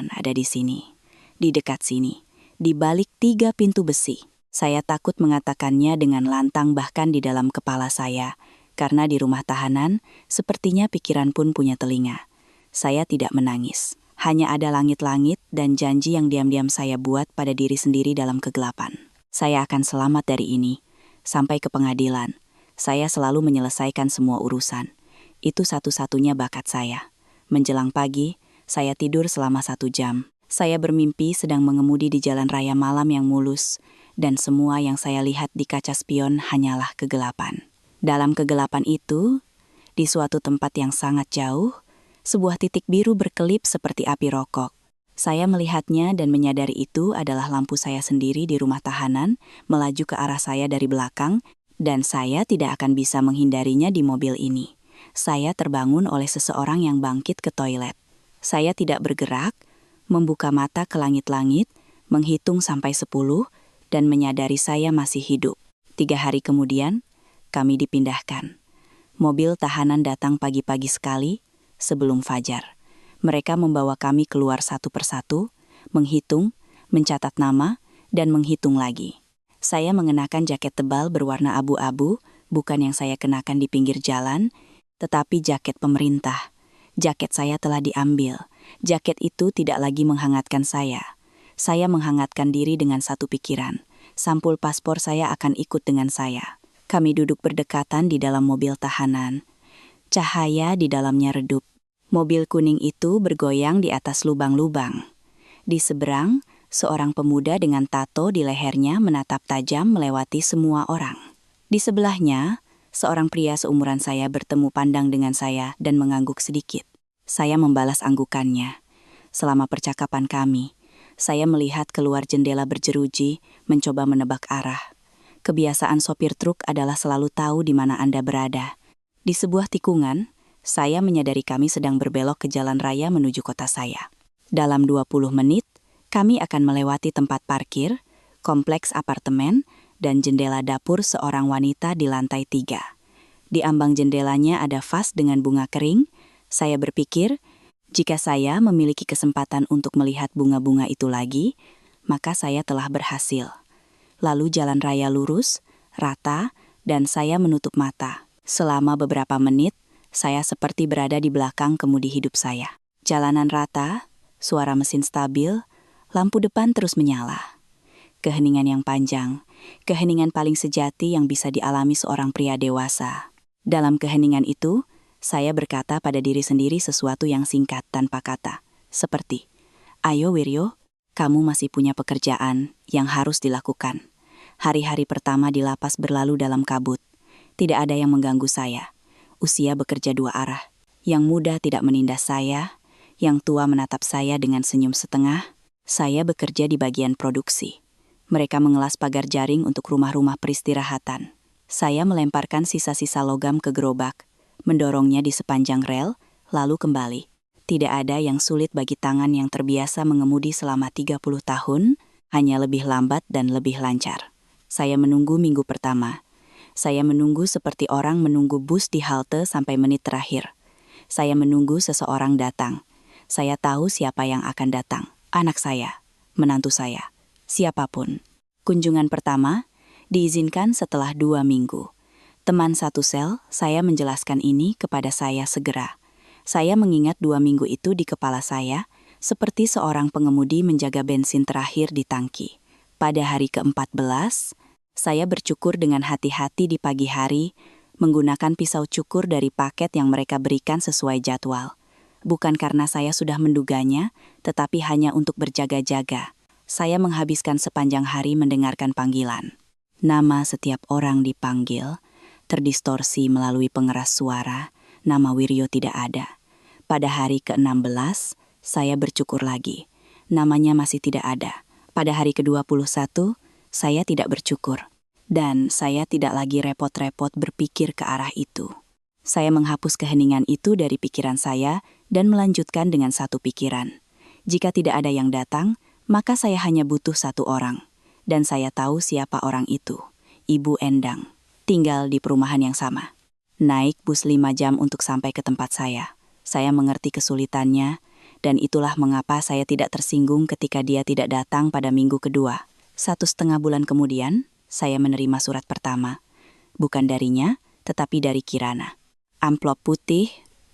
ada di sini, di dekat sini, di balik 3 pintu besi. Saya takut mengatakannya dengan lantang bahkan di dalam kepala saya, karena di rumah tahanan, sepertinya pikiran pun punya telinga. Saya tidak menangis, hanya ada langit-langit dan janji yang diam-diam saya buat pada diri sendiri dalam kegelapan. Saya akan selamat dari ini. Sampai ke pengadilan, saya selalu menyelesaikan semua urusan. Itu satu-satunya bakat saya. Menjelang pagi, saya tidur selama 1 jam. Saya bermimpi sedang mengemudi di jalan raya malam yang mulus, dan semua yang saya lihat di kaca spion hanyalah kegelapan. Dalam kegelapan itu, di suatu tempat yang sangat jauh, sebuah titik biru berkelip seperti api rokok. Saya melihatnya dan menyadari itu adalah lampu saya sendiri di rumah tahanan, melaju ke arah saya dari belakang, dan saya tidak akan bisa menghindarinya di mobil ini. Saya terbangun oleh seseorang yang bangkit ke toilet. Saya tidak bergerak, membuka mata ke langit-langit, menghitung sampai 10, dan menyadari saya masih hidup. 3 hari kemudian, kami dipindahkan. Mobil tahanan datang pagi-pagi sekali, sebelum fajar. Mereka membawa kami keluar satu persatu, menghitung, mencatat nama, dan menghitung lagi. Saya mengenakan jaket tebal berwarna abu-abu, bukan yang saya kenakan di pinggir jalan, tetapi jaket pemerintah. Jaket saya telah diambil. Jaket itu tidak lagi menghangatkan saya. Saya menghangatkan diri dengan satu pikiran. Sampul paspor saya akan ikut dengan saya. Kami duduk berdekatan di dalam mobil tahanan. Cahaya di dalamnya redup. Mobil kuning itu bergoyang di atas lubang-lubang. Di seberang, seorang pemuda dengan tato di lehernya menatap tajam melewati semua orang. Di sebelahnya, seorang pria seumuran saya bertemu pandang dengan saya dan mengangguk sedikit. Saya membalas anggukannya. Selama percakapan kami, saya melihat keluar jendela berjeruji, mencoba menebak arah. Kebiasaan sopir truk adalah selalu tahu di mana Anda berada. Di sebuah tikungan, saya menyadari kami sedang berbelok ke jalan raya menuju kota saya. Dalam 20 menit, kami akan melewati tempat parkir, kompleks apartemen, dan jendela dapur seorang wanita di lantai 3. Di ambang jendelanya ada vas dengan bunga kering. Saya berpikir, jika saya memiliki kesempatan untuk melihat bunga-bunga itu lagi, maka saya telah berhasil. Lalu jalan raya lurus, rata, dan saya menutup mata. Selama beberapa menit, saya seperti berada di belakang kemudi hidup saya. Jalanan rata, suara mesin stabil, lampu depan terus menyala. Keheningan yang panjang, keheningan paling sejati yang bisa dialami seorang pria dewasa. Dalam keheningan itu, saya berkata pada diri sendiri sesuatu yang singkat tanpa kata. Seperti, "Ayo Wiryo, kamu masih punya pekerjaan yang harus dilakukan." Hari-hari pertama di lapas berlalu dalam kabut. Tidak ada yang mengganggu saya. Usia bekerja dua arah. Yang muda tidak menindas saya, yang tua menatap saya dengan senyum setengah. Saya bekerja di bagian produksi. Mereka mengelas pagar jaring untuk rumah-rumah peristirahatan. Saya melemparkan sisa-sisa logam ke gerobak, mendorongnya di sepanjang rel, lalu kembali. Tidak ada yang sulit bagi tangan yang terbiasa mengemudi selama 30 tahun, hanya lebih lambat dan lebih lancar. Saya menunggu minggu pertama. Saya menunggu seperti orang menunggu bus di halte sampai menit terakhir. Saya menunggu seseorang datang. Saya tahu siapa yang akan datang. Anak saya, menantu saya, siapapun. Kunjungan pertama diizinkan setelah 2 minggu. Teman satu sel, saya menjelaskan ini kepada saya segera. Saya mengingat 2 minggu itu di kepala saya, seperti seorang pengemudi menjaga bensin terakhir di tangki. Pada hari ke-14, saya bercukur dengan hati-hati di pagi hari, menggunakan pisau cukur dari paket yang mereka berikan sesuai jadwal. Bukan karena saya sudah menduganya, tetapi hanya untuk berjaga-jaga. Saya menghabiskan sepanjang hari mendengarkan panggilan. Nama setiap orang dipanggil, terdistorsi melalui pengeras suara, nama Wiryo tidak ada. Pada hari ke-16, saya bercukur lagi. Namanya masih tidak ada. Pada hari ke-21, saya tidak bercukur. Dan saya tidak lagi repot-repot berpikir ke arah itu. Saya menghapus keheningan itu dari pikiran saya dan melanjutkan dengan satu pikiran. Jika tidak ada yang datang, maka saya hanya butuh satu orang. Dan saya tahu siapa orang itu. Ibu Endang. Tinggal di perumahan yang sama. Naik bus 5 jam untuk sampai ke tempat saya. Saya mengerti kesulitannya, dan itulah mengapa saya tidak tersinggung ketika dia tidak datang pada minggu kedua. 1,5 bulan kemudian, saya menerima surat pertama. Bukan darinya, tetapi dari Kirana. Amplop putih,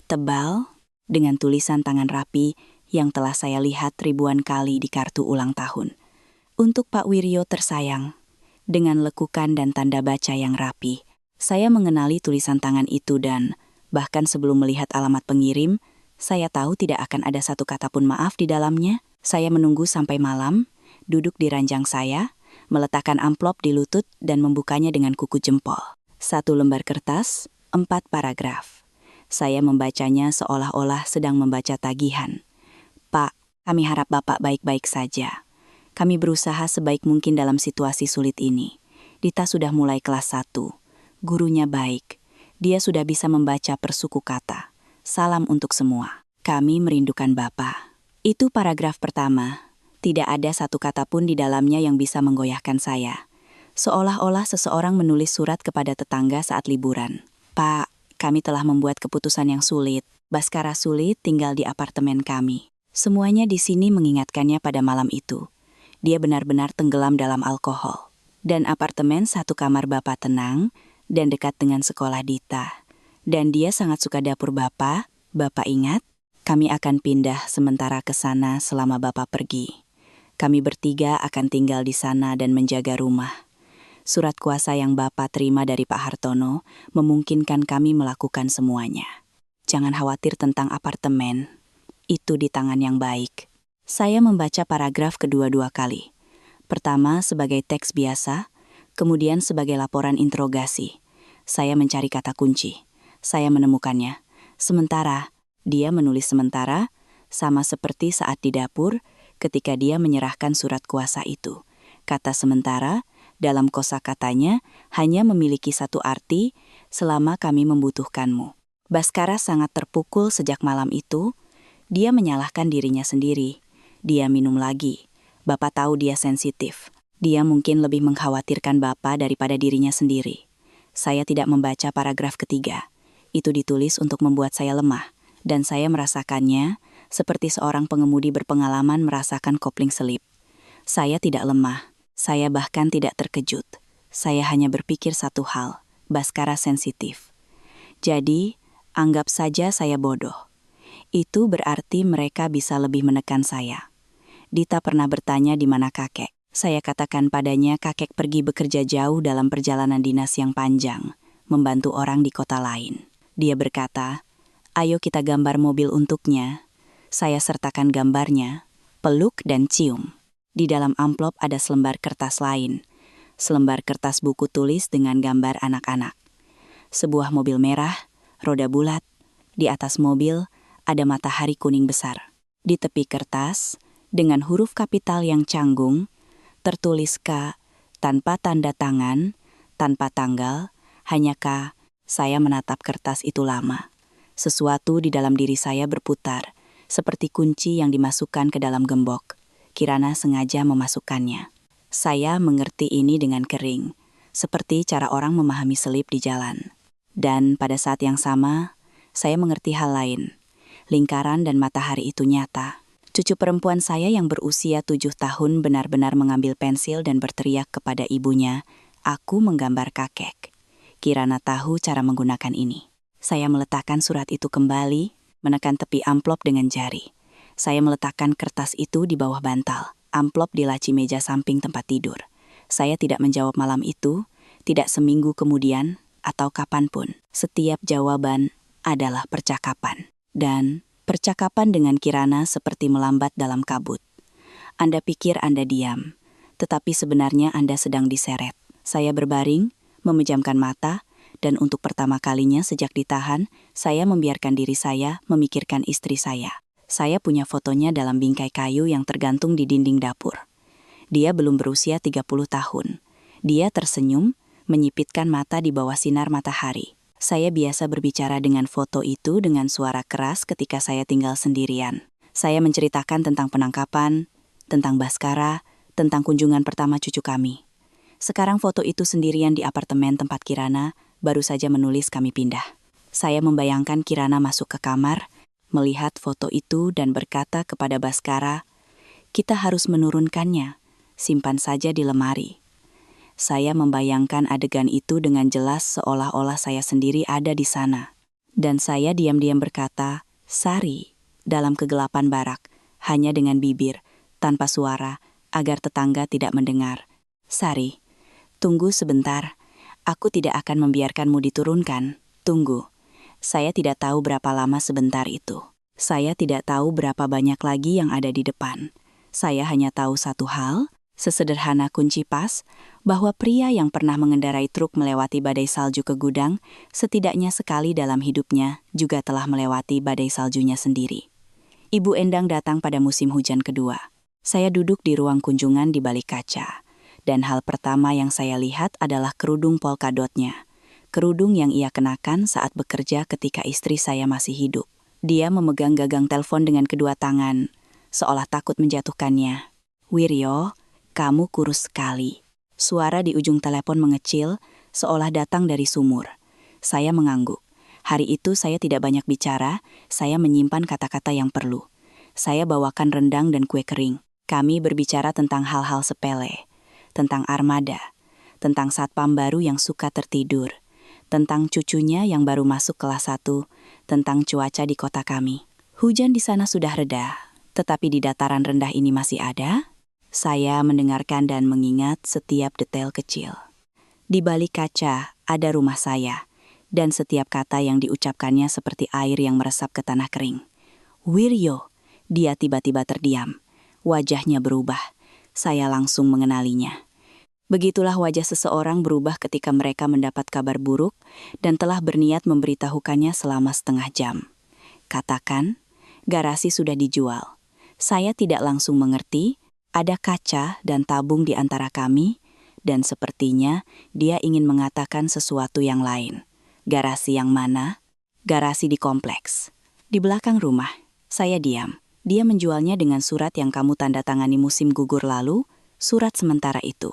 tebal, dengan tulisan tangan rapi yang telah saya lihat ribuan kali di kartu ulang tahun. Untuk Pak Wiryo tersayang. Dengan lekukan dan tanda baca yang rapi, saya mengenali tulisan tangan itu dan, bahkan sebelum melihat alamat pengirim, saya tahu tidak akan ada satu kata pun maaf di dalamnya. Saya menunggu sampai malam, duduk di ranjang saya, meletakkan amplop di lutut dan membukanya dengan kuku jempol. 1 lembar kertas, 4 paragraf. Saya membacanya seolah-olah sedang membaca tagihan. "Pak, kami harap Bapak baik-baik saja. Kami berusaha sebaik mungkin dalam situasi sulit ini. Dita sudah mulai kelas 1. Gurunya baik. Dia sudah bisa membaca per suku kata. Salam untuk semua. Kami merindukan Bapak." Itu paragraf pertama. Tidak ada satu kata pun di dalamnya yang bisa menggoyahkan saya. Seolah-olah seseorang menulis surat kepada tetangga saat liburan. "Pak, kami telah membuat keputusan yang sulit. Baskara sulit tinggal di apartemen kami." Semuanya di sini mengingatkannya pada malam itu. Dia benar-benar tenggelam dalam alkohol. Dan apartemen satu kamar Bapak tenang dan dekat dengan sekolah Dita. Dan dia sangat suka dapur Bapak. Bapak ingat? Kami akan pindah sementara ke sana selama Bapak pergi. Kami bertiga akan tinggal di sana dan menjaga rumah. Surat kuasa yang Bapak terima dari Pak Hartono memungkinkan kami melakukan semuanya. Jangan khawatir tentang apartemen. Itu di tangan yang baik. Saya membaca paragraf kedua-dua kali. Pertama sebagai teks biasa, kemudian sebagai laporan interogasi. Saya mencari kata kunci. Saya menemukannya. Sementara, dia menulis sementara, sama seperti saat di dapur ketika dia menyerahkan surat kuasa itu. Kata sementara, dalam kosakatanya hanya memiliki satu arti, selama kami membutuhkanmu. Baskara sangat terpukul sejak malam itu. Dia menyalahkan dirinya sendiri. Dia minum lagi. Bapak tahu dia sensitif. Dia mungkin lebih mengkhawatirkan Bapak daripada dirinya sendiri. Saya tidak membaca paragraf ketiga. Itu ditulis untuk membuat saya lemah. Dan saya merasakannya seperti seorang pengemudi berpengalaman merasakan kopling selip. Saya tidak lemah. Saya bahkan tidak terkejut. Saya hanya berpikir satu hal. Baskara sensitif. Jadi, anggap saja saya bodoh. Itu berarti mereka bisa lebih menekan saya. Dita pernah bertanya di mana kakek. Saya katakan padanya kakek pergi bekerja jauh dalam perjalanan dinas yang panjang, membantu orang di kota lain. Dia berkata, ayo kita gambar mobil untuknya. Saya sertakan gambarnya, peluk dan cium. Di dalam amplop ada selembar kertas lain. Selembar kertas buku tulis dengan gambar anak-anak. Sebuah mobil merah, roda bulat. Di atas mobil ada matahari kuning besar. Di tepi kertas, dengan huruf kapital yang canggung, tertulis K, tanpa tanda tangan, tanpa tanggal, hanya K. Saya menatap kertas itu lama. Sesuatu di dalam diri saya berputar, seperti kunci yang dimasukkan ke dalam gembok. Kirana sengaja memasukkannya. Saya mengerti ini dengan kering, seperti cara orang memahami selip di jalan. Dan pada saat yang sama, saya mengerti hal lain. Lingkaran dan matahari itu nyata. Cucu perempuan saya yang berusia 7 tahun benar-benar mengambil pensil dan berteriak kepada ibunya, aku menggambar kakek. Kirana tahu cara menggunakan ini. Saya meletakkan surat itu kembali, menekan tepi amplop dengan jari. Saya meletakkan kertas itu di bawah bantal, amplop di laci meja samping tempat tidur. Saya tidak menjawab malam itu, tidak seminggu kemudian, atau kapanpun. Setiap jawaban adalah percakapan. Dan percakapan dengan Kirana seperti melambat dalam kabut. Anda pikir Anda diam, tetapi sebenarnya Anda sedang diseret. Saya berbaring, memejamkan mata, dan untuk pertama kalinya sejak ditahan, saya membiarkan diri saya memikirkan istri saya. Saya punya fotonya dalam bingkai kayu yang tergantung di dinding dapur. Dia belum berusia 30 tahun. Dia tersenyum, menyipitkan mata di bawah sinar matahari. Saya biasa berbicara dengan foto itu dengan suara keras ketika saya tinggal sendirian. Saya menceritakan tentang penangkapan, tentang Baskara, tentang kunjungan pertama cucu kami. Sekarang foto itu sendirian di apartemen tempat Kirana, baru saja menulis kami pindah. Saya membayangkan Kirana masuk ke kamar, melihat foto itu dan berkata kepada Baskara, kita harus menurunkannya, simpan saja di lemari. Saya membayangkan adegan itu dengan jelas seolah-olah saya sendiri ada di sana. Dan saya diam-diam berkata, Sari, dalam kegelapan barak, hanya dengan bibir, tanpa suara, agar tetangga tidak mendengar. Sari, tunggu sebentar, aku tidak akan membiarkanmu diturunkan. Tunggu. Saya tidak tahu berapa lama sebentar itu. Saya tidak tahu berapa banyak lagi yang ada di depan. Saya hanya tahu satu hal, sesederhana kunci pas, bahwa pria yang pernah mengendarai truk melewati badai salju ke gudang, setidaknya sekali dalam hidupnya juga telah melewati badai saljunya sendiri. Ibu Endang datang pada musim hujan kedua. Saya duduk di ruang kunjungan di balik kaca, dan hal pertama yang saya lihat adalah kerudung polkadotnya. Kerudung yang ia kenakan saat bekerja ketika istri saya masih hidup. Dia memegang gagang telepon dengan kedua tangan, seolah takut menjatuhkannya. Wiryo, kamu kurus sekali. Suara di ujung telepon mengecil, seolah datang dari sumur. Saya mengangguk. Hari itu saya tidak banyak bicara, saya menyimpan kata-kata yang perlu. Saya bawakan rendang dan kue kering. Kami berbicara tentang hal-hal sepele, tentang armada, tentang satpam baru yang suka tertidur, tentang cucunya yang baru masuk kelas 1, tentang cuaca di kota kami. Hujan di sana sudah reda, tetapi di dataran rendah ini masih ada. Saya mendengarkan dan mengingat setiap detail kecil. Di balik kaca ada rumah saya, dan setiap kata yang diucapkannya seperti air yang meresap ke tanah kering. Wiryo, dia tiba-tiba terdiam. Wajahnya berubah. Saya langsung mengenalinya. Begitulah wajah seseorang berubah ketika mereka mendapat kabar buruk dan telah berniat memberitahukannya selama setengah jam. Katakan, garasi sudah dijual. Saya tidak langsung mengerti, ada kaca dan tabung di antara kami, dan sepertinya dia ingin mengatakan sesuatu yang lain. Garasi yang mana? Garasi di kompleks. Di belakang rumah, saya diam. Dia menjualnya dengan surat yang kamu tanda tangani musim gugur lalu, surat sementara itu.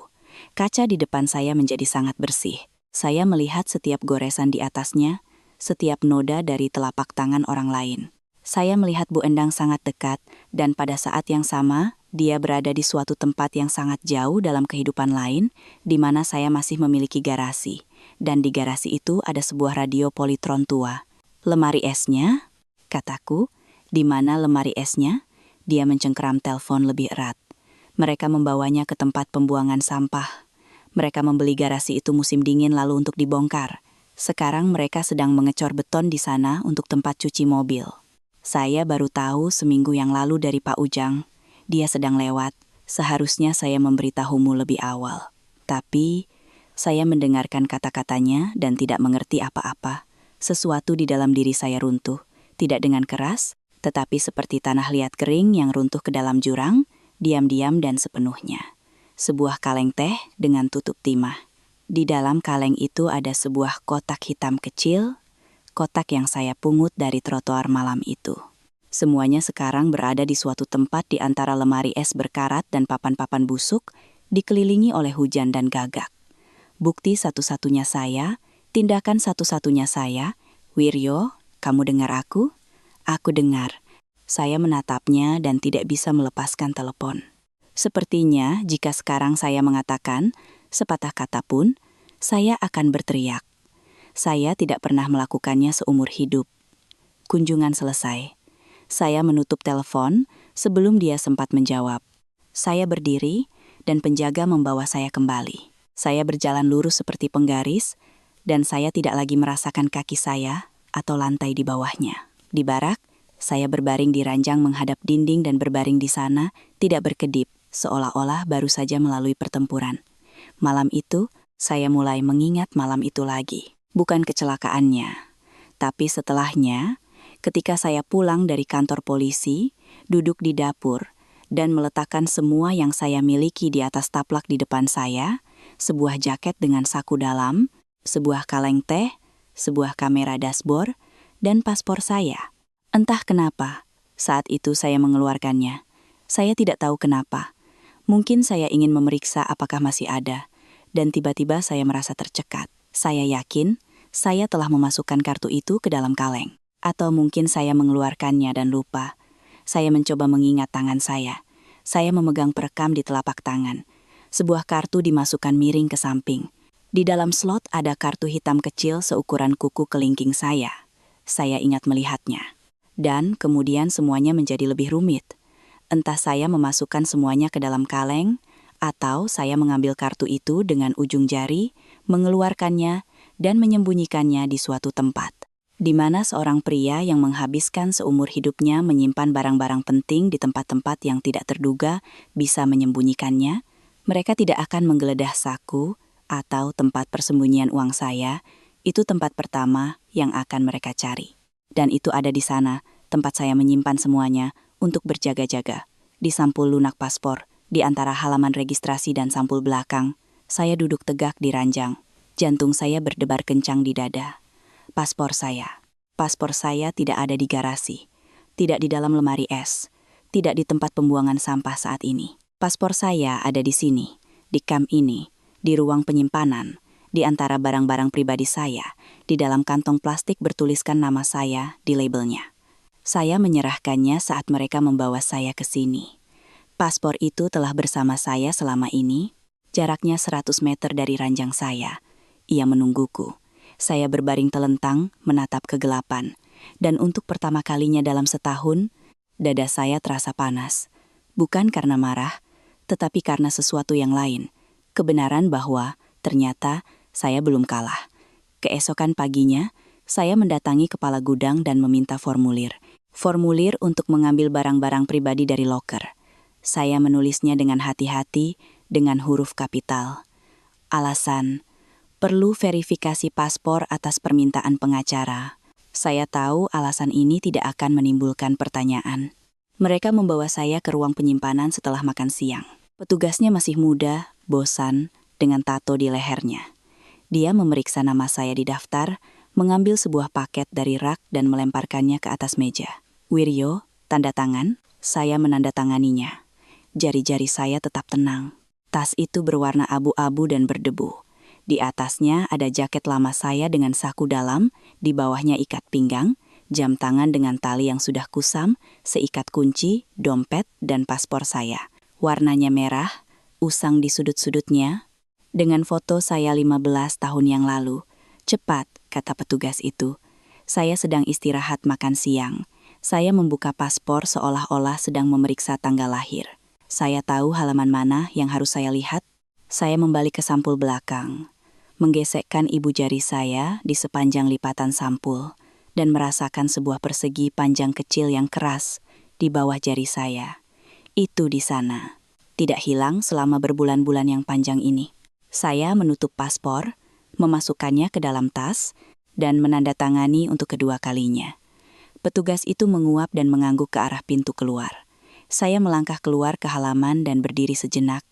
Kaca di depan saya menjadi sangat bersih. Saya melihat setiap goresan di atasnya, setiap noda dari telapak tangan orang lain. Saya melihat Bu Endang sangat dekat, dan pada saat yang sama, dia berada di suatu tempat yang sangat jauh dalam kehidupan lain, di mana saya masih memiliki garasi. Dan di garasi itu ada sebuah radio Polytron tua. Lemari esnya? Kataku. Di mana lemari esnya? Dia mencengkeram telepon lebih erat. Mereka membawanya ke tempat pembuangan sampah. Mereka membeli garasi itu musim dingin lalu untuk dibongkar. Sekarang mereka sedang mengecor beton di sana untuk tempat cuci mobil. Saya baru tahu seminggu yang lalu dari Pak Ujang. Dia sedang lewat. Seharusnya saya memberitahumu lebih awal. Tapi saya mendengarkan kata-katanya dan tidak mengerti apa-apa. Sesuatu di dalam diri saya runtuh. Tidak dengan keras, tetapi seperti tanah liat kering yang runtuh ke dalam jurang, diam-diam dan sepenuhnya. Sebuah kaleng teh dengan tutup timah. Di dalam kaleng itu ada sebuah kotak hitam kecil, kotak yang saya pungut dari trotoar malam itu. Semuanya sekarang berada di suatu tempat di antara lemari es berkarat dan papan-papan busuk, dikelilingi oleh hujan dan gagak. Bukti satu-satunya saya, tindakan satu-satunya saya. Wiryo, kamu dengar aku? Aku dengar. Saya menatapnya dan tidak bisa melepaskan telepon. Sepertinya jika sekarang saya mengatakan sepatah kata pun, saya akan berteriak. Saya tidak pernah melakukannya seumur hidup. Kunjungan selesai. Saya menutup telepon sebelum dia sempat menjawab. Saya berdiri dan penjaga membawa saya kembali. Saya berjalan lurus seperti penggaris dan saya tidak lagi merasakan kaki saya atau lantai di bawahnya. Di barak, saya berbaring di ranjang menghadap dinding dan berbaring di sana, tidak berkedip, seolah-olah baru saja melalui pertempuran. Malam itu, saya mulai mengingat malam itu lagi. Bukan kecelakaannya, tapi setelahnya, ketika saya pulang dari kantor polisi, duduk di dapur, dan meletakkan semua yang saya miliki di atas taplak di depan saya, sebuah jaket dengan saku dalam, sebuah kaleng teh, sebuah kamera dashboard, dan paspor saya. Entah kenapa, saat itu saya mengeluarkannya. Saya tidak tahu kenapa. Mungkin saya ingin memeriksa apakah masih ada, dan tiba-tiba saya merasa tercekat. Saya yakin saya telah memasukkan kartu itu ke dalam kaleng. Atau mungkin saya mengeluarkannya dan lupa. Saya mencoba mengingat tangan saya. Saya memegang perekam di telapak tangan. Sebuah kartu dimasukkan miring ke samping. Di dalam slot ada kartu hitam kecil seukuran kuku kelingking saya. Saya ingat melihatnya. Dan kemudian semuanya menjadi lebih rumit. Entah saya memasukkan semuanya ke dalam kaleng, atau saya mengambil kartu itu dengan ujung jari, mengeluarkannya, dan menyembunyikannya di suatu tempat. Di mana seorang pria yang menghabiskan seumur hidupnya menyimpan barang-barang penting di tempat-tempat yang tidak terduga bisa menyembunyikannya, mereka tidak akan menggeledah saku atau tempat persembunyian uang saya, itu tempat pertama yang akan mereka cari. Dan itu ada di sana, tempat saya menyimpan semuanya untuk berjaga-jaga. Di sampul lunak paspor, di antara halaman registrasi dan sampul belakang, saya duduk tegak di ranjang. Jantung saya berdebar kencang di dada. Paspor saya tidak ada di garasi, tidak di dalam lemari es, tidak di tempat pembuangan sampah saat ini. Paspor saya ada di sini, di kamp ini, di ruang penyimpanan, di antara barang-barang pribadi saya, di dalam kantong plastik bertuliskan nama saya di labelnya. Saya menyerahkannya saat mereka membawa saya ke sini. Paspor itu telah bersama saya selama ini, Jaraknya 100 meter dari ranjang saya. Ia menungguku. Saya berbaring telentang, menatap kegelapan. Dan untuk pertama kalinya dalam setahun, dada saya terasa panas. Bukan karena marah, tetapi karena sesuatu yang lain. Kebenaran bahwa, ternyata, saya belum kalah. Keesokan paginya, saya mendatangi kepala gudang dan meminta formulir. Formulir untuk mengambil barang-barang pribadi dari loker. Saya menulisnya dengan hati-hati, dengan huruf kapital. Alasan, perlu verifikasi paspor atas permintaan pengacara. Saya tahu alasan ini tidak akan menimbulkan pertanyaan. Mereka membawa saya ke ruang penyimpanan setelah makan siang. Petugasnya masih muda, bosan, dengan tato di lehernya. Dia memeriksa nama saya di daftar, mengambil sebuah paket dari rak dan melemparkannya ke atas meja. Wiryo, tanda tangan, saya menandatanganinya. Jari-jari saya tetap tenang. Tas itu berwarna abu-abu dan berdebu. Di atasnya ada jaket lama saya dengan saku dalam, di bawahnya ikat pinggang, jam tangan dengan tali yang sudah kusam, seikat kunci, dompet, dan paspor saya. Warnanya merah, usang di sudut-sudutnya, dengan foto saya 15 tahun yang lalu. Cepat, kata petugas itu. Saya sedang istirahat makan siang. Saya membuka paspor seolah-olah sedang memeriksa tanggal lahir. Saya tahu halaman mana yang harus saya lihat. Saya membalik ke sampul belakang, menggesekkan ibu jari saya di sepanjang lipatan sampul, dan merasakan sebuah persegi panjang kecil yang keras di bawah jari saya. Itu di sana. Tidak hilang selama berbulan-bulan yang panjang ini. Saya menutup paspor, memasukkannya ke dalam tas, dan menandatangani untuk kedua kalinya. Petugas itu menguap dan mengangguk ke arah pintu keluar. Saya melangkah keluar ke halaman dan berdiri sejenak,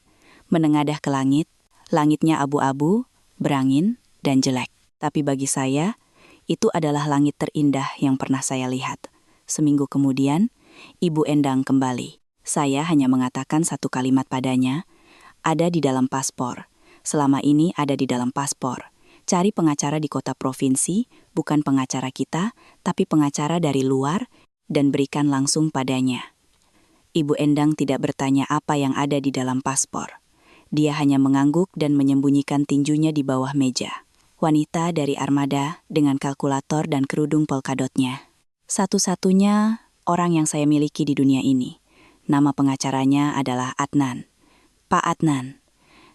menengadah ke langit. Langitnya abu-abu, berangin, dan jelek. Tapi bagi saya, itu adalah langit terindah yang pernah saya lihat. Seminggu kemudian, Ibu Endang kembali. Saya hanya mengatakan satu kalimat padanya, ada di dalam paspor. Selama ini ada di dalam paspor. Cari pengacara di kota provinsi, bukan pengacara kita, tapi pengacara dari luar, dan berikan langsung padanya. Ibu Endang tidak bertanya apa yang ada di dalam paspor. Dia hanya mengangguk dan menyembunyikan tinjunya di bawah meja. Wanita dari armada dengan kalkulator dan kerudung polkadotnya. Satu-satunya orang yang saya miliki di dunia ini. Nama pengacaranya adalah Adnan. Pak Adnan.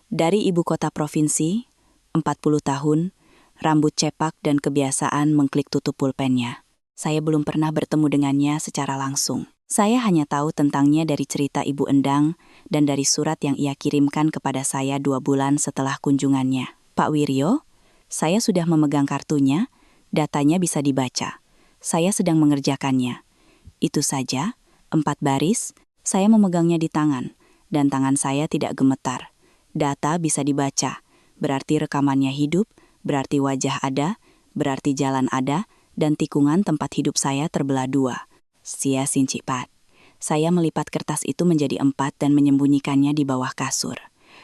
Dari ibu kota provinsi, 40 tahun, rambut cepak dan kebiasaan mengklik tutup pulpennya. Saya belum pernah bertemu dengannya secara langsung. Saya hanya tahu tentangnya dari cerita Ibu Endang dan dari surat yang ia kirimkan kepada saya 2 bulan setelah kunjungannya. Pak Wiryo, saya sudah memegang kartunya, datanya bisa dibaca. Saya sedang mengerjakannya. Itu saja, 4 baris, saya memegangnya di tangan, dan tangan saya tidak gemetar. Data bisa dibaca, berarti rekamannya hidup, berarti wajah ada, berarti jalan ada, dan tikungan tempat hidup saya terbelah 2. Sia sincipat. Saya melipat kertas itu menjadi 4 dan menyembunyikannya di bawah kasur.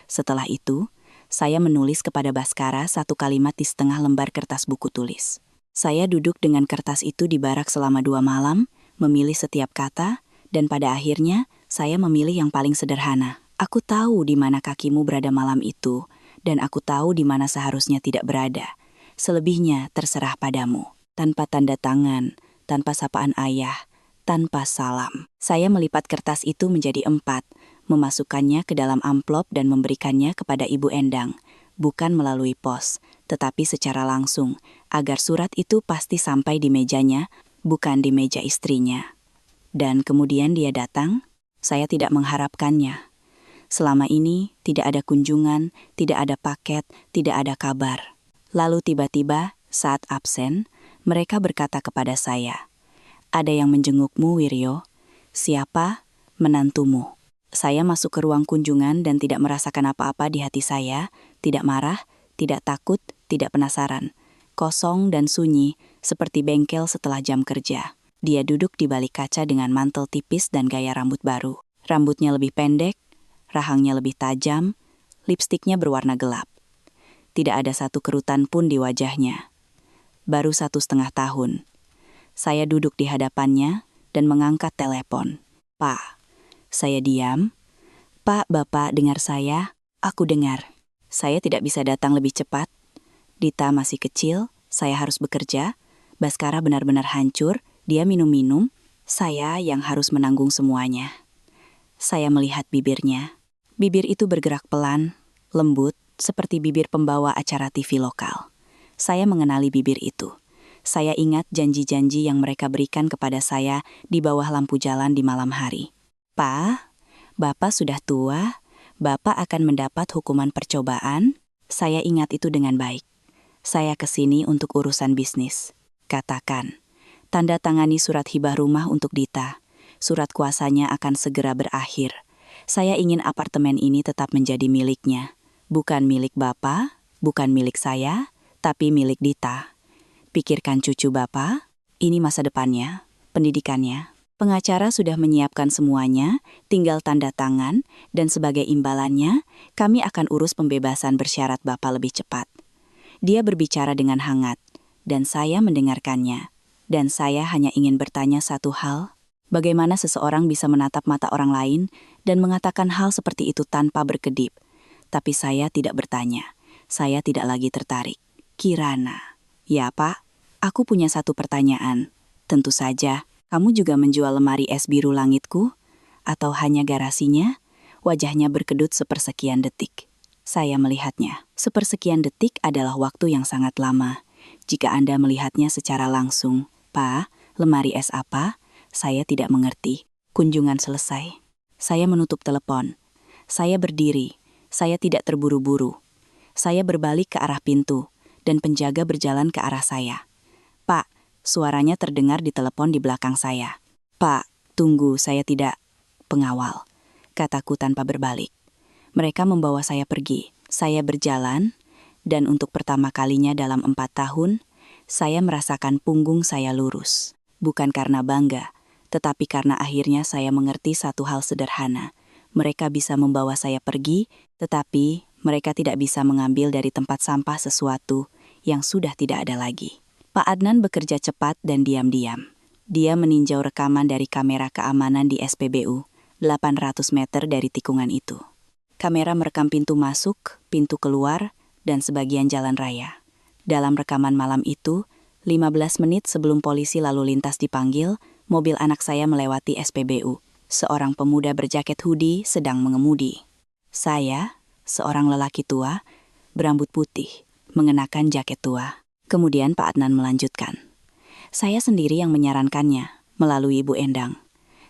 Setelah itu, saya menulis kepada Baskara 1 kalimat di setengah lembar kertas buku tulis. Saya duduk dengan kertas itu di barak selama 2 malam, memilih setiap kata, dan pada akhirnya, saya memilih yang paling sederhana. Aku tahu di mana kakimu berada malam itu, dan aku tahu di mana seharusnya tidak berada. Selebihnya terserah padamu. Tanpa tanda tangan, tanpa sapaan ayah, tanpa salam. Saya melipat kertas itu menjadi 4, memasukkannya ke dalam amplop dan memberikannya kepada Ibu Endang, bukan melalui pos, tetapi secara langsung, agar surat itu pasti sampai di mejanya, bukan di meja istrinya. Dan kemudian dia datang, saya tidak mengharapkannya. Selama ini, tidak ada kunjungan, tidak ada paket, tidak ada kabar. Lalu tiba-tiba, saat absen, mereka berkata kepada saya, ada yang menjengukmu, Wiryo. Siapa? Menantumu. Saya masuk ke ruang kunjungan dan tidak merasakan apa-apa di hati saya, tidak marah, tidak takut, tidak penasaran. Kosong dan sunyi, seperti bengkel setelah jam kerja. Dia duduk di balik kaca dengan mantel tipis dan gaya rambut baru. Rambutnya lebih pendek, rahangnya lebih tajam, lipstiknya berwarna gelap. Tidak ada satu kerutan pun di wajahnya. Baru 1,5 tahun. Saya duduk di hadapannya dan mengangkat telepon. Pak, saya diam. Pak, Bapak dengar saya? Aku dengar. Saya tidak bisa datang lebih cepat. Dita masih kecil, saya harus bekerja. Baskara benar-benar hancur, dia minum-minum. Saya yang harus menanggung semuanya. Saya melihat bibirnya. Bibir itu bergerak pelan, lembut, seperti bibir pembawa acara TV lokal. Saya mengenali bibir itu. Saya ingat janji-janji yang mereka berikan kepada saya di bawah lampu jalan di malam hari. "Pa, Bapak sudah tua, Bapak akan mendapat hukuman percobaan." Saya ingat itu dengan baik. "Saya kesini untuk urusan bisnis." Katakan. Tanda tangani surat hibah rumah untuk Dita. Surat kuasanya akan segera berakhir. Saya ingin apartemen ini tetap menjadi miliknya. Bukan milik Bapak, bukan milik saya, tapi milik Dita. Pikirkan cucu Bapak, ini masa depannya, pendidikannya. Pengacara sudah menyiapkan semuanya, tinggal tanda tangan, dan sebagai imbalannya, kami akan urus pembebasan bersyarat Bapak lebih cepat. Dia berbicara dengan hangat, dan saya mendengarkannya. Dan saya hanya ingin bertanya satu hal, bagaimana seseorang bisa menatap mata orang lain dan mengatakan hal seperti itu tanpa berkedip. Tapi saya tidak bertanya, saya tidak lagi tertarik. Kirana. "Ya Pak, aku punya satu pertanyaan. Tentu saja, kamu juga menjual lemari es biru langitku? Atau hanya garasinya?" Wajahnya berkedut sepersekian detik. Saya melihatnya. Sepersekian detik adalah waktu yang sangat lama. Jika Anda melihatnya secara langsung, "Pa, lemari es apa?" Saya tidak mengerti. Kunjungan selesai. Saya menutup telepon. Saya berdiri. Saya tidak terburu-buru. Saya berbalik ke arah pintu, dan penjaga berjalan ke arah saya. "Pak," suaranya terdengar di telepon di belakang saya. "Pak, tunggu, saya tidak..." "Pengawal," kataku tanpa berbalik. Mereka membawa saya pergi. Saya berjalan, dan untuk pertama kalinya dalam 4 tahun, saya merasakan punggung saya lurus. Bukan karena bangga, tetapi karena akhirnya saya mengerti satu hal sederhana. Mereka bisa membawa saya pergi, tetapi mereka tidak bisa mengambil dari tempat sampah sesuatu yang sudah tidak ada lagi. Pak Adnan bekerja cepat dan diam-diam. Dia meninjau rekaman dari kamera keamanan di SPBU, 800 meter dari tikungan itu. Kamera merekam pintu masuk, pintu keluar, dan sebagian jalan raya. Dalam rekaman malam itu, 15 menit sebelum polisi lalu lintas dipanggil, mobil anak saya melewati SPBU. Seorang pemuda berjaket hoodie sedang mengemudi. Saya, seorang lelaki tua, berambut putih, mengenakan jaket tua. Kemudian Pak Adnan melanjutkan. Saya sendiri yang menyarankannya, melalui Ibu Endang.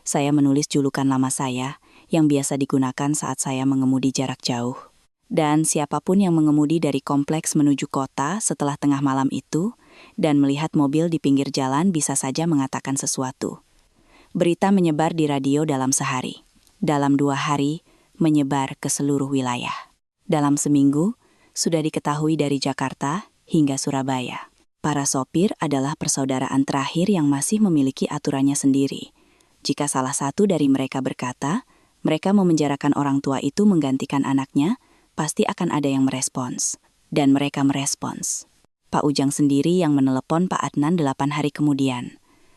Saya menulis julukan lama saya, yang biasa digunakan saat saya mengemudi jarak jauh. Dan siapapun yang mengemudi dari kompleks menuju kota setelah tengah malam itu, dan melihat mobil di pinggir jalan bisa saja mengatakan sesuatu. Berita menyebar di radio dalam sehari. Dalam 2 hari, menyebar ke seluruh wilayah. Dalam seminggu, sudah diketahui dari Jakarta hingga Surabaya. Para sopir adalah persaudaraan terakhir yang masih memiliki aturannya sendiri. Jika salah satu dari mereka berkata, mereka memenjarakan orang tua itu menggantikan anaknya, pasti akan ada yang merespons. Dan mereka merespons. Pak Ujang sendiri yang menelepon Pak Adnan 8 hari kemudian.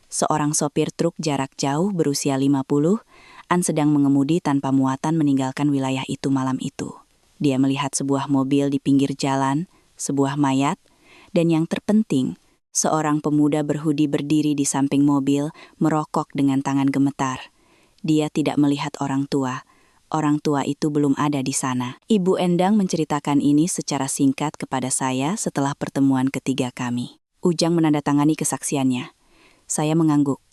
Seorang sopir truk jarak jauh berusia 50-an sedang mengemudi tanpa muatan meninggalkan wilayah itu malam itu. Dia melihat sebuah mobil di pinggir jalan, sebuah mayat, dan yang terpenting, seorang pemuda berhudi berdiri di samping mobil merokok dengan tangan gemetar. Dia tidak melihat orang tua. Orang tua itu belum ada di sana. Ibu Endang menceritakan ini secara singkat kepada saya setelah pertemuan ketiga kami. Ujang menandatangani kesaksiannya. Saya mengangguk.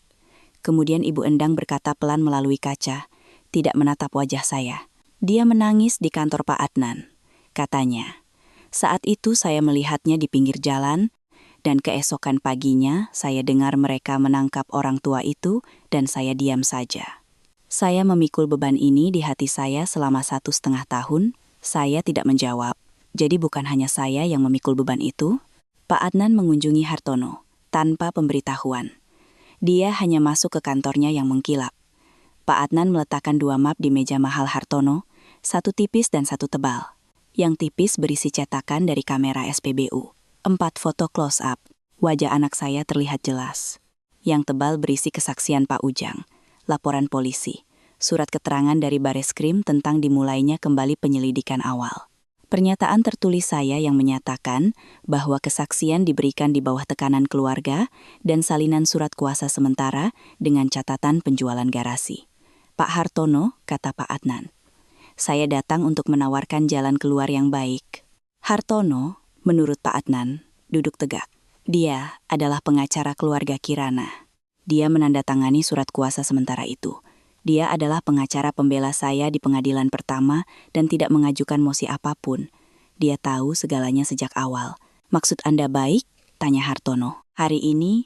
Kemudian Ibu Endang berkata pelan melalui kaca, tidak menatap wajah saya. "Dia menangis di kantor Pak Adnan," katanya. Saat itu saya melihatnya di pinggir jalan, dan keesokan paginya saya dengar mereka menangkap orang tua itu dan saya diam saja. Saya memikul beban ini di hati saya selama 1,5 tahun. Saya tidak menjawab. Jadi bukan hanya saya yang memikul beban itu. Pak Adnan mengunjungi Hartono tanpa pemberitahuan. Dia hanya masuk ke kantornya yang mengkilap. Pak Adnan meletakkan 2 map di meja mahal Hartono, satu tipis dan satu tebal. Yang tipis berisi cetakan dari kamera SPBU. 4 foto close-up. Wajah anak saya terlihat jelas. Yang tebal berisi kesaksian Pak Ujang, laporan polisi, surat keterangan dari Bareskrim tentang dimulainya kembali penyelidikan awal. Pernyataan tertulis saya yang menyatakan bahwa kesaksian diberikan di bawah tekanan keluarga dan salinan surat kuasa sementara dengan catatan penjualan garasi. Pak Hartono, kata Pak Adnan. Saya datang untuk menawarkan jalan keluar yang baik. Hartono, menurut Pak Adnan, duduk tegak. Dia adalah pengacara keluarga Kirana. Dia menandatangani surat kuasa sementara itu. Dia adalah pengacara pembela saya di pengadilan pertama dan tidak mengajukan mosi apapun. Dia tahu segalanya sejak awal. Maksud Anda baik? Tanya Hartono. Hari ini,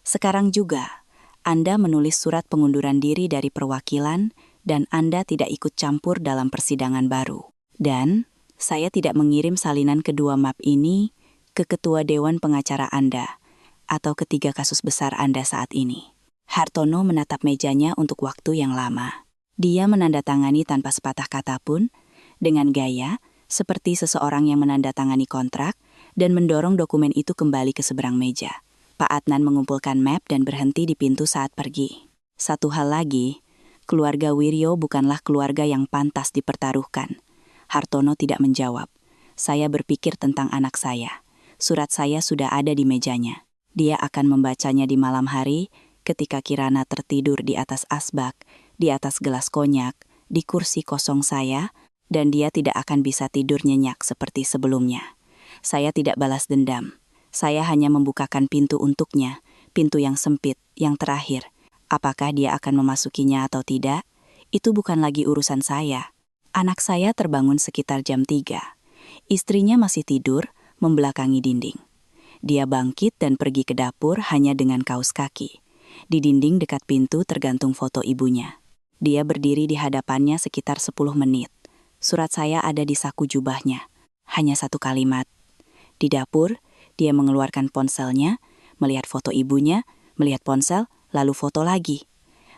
sekarang juga, Anda menulis surat pengunduran diri dari perwakilan dan Anda tidak ikut campur dalam persidangan baru. Dan saya tidak mengirim salinan kedua map ini ke ketua dewan pengacara Anda atau ketiga kasus besar Anda saat ini. Hartono menatap mejanya untuk waktu yang lama. Dia menandatangani tanpa sepatah kata pun, dengan gaya seperti seseorang yang menandatangani kontrak dan mendorong dokumen itu kembali ke seberang meja. Pak Adnan mengumpulkan map dan berhenti di pintu saat pergi. Satu hal lagi, keluarga Wiryo bukanlah keluarga yang pantas dipertaruhkan. Hartono tidak menjawab. Saya berpikir tentang anak saya. Surat saya sudah ada di mejanya. Dia akan membacanya di malam hari, ketika Kirana tertidur di atas asbak, di atas gelas konyak, di kursi kosong saya, dan dia tidak akan bisa tidur nyenyak seperti sebelumnya. Saya tidak balas dendam. Saya hanya membukakan pintu untuknya, pintu yang sempit, yang terakhir. Apakah dia akan memasukinya atau tidak? Itu bukan lagi urusan saya. Anak saya terbangun sekitar jam 3. Istrinya masih tidur, membelakangi dinding. Dia bangkit dan pergi ke dapur hanya dengan kaos kaki. Di dinding dekat pintu tergantung foto ibunya. Dia berdiri di hadapannya sekitar 10 menit. Surat saya ada di saku jubahnya. Hanya satu kalimat. Di dapur, dia mengeluarkan ponselnya, melihat foto ibunya, melihat ponsel, lalu foto lagi.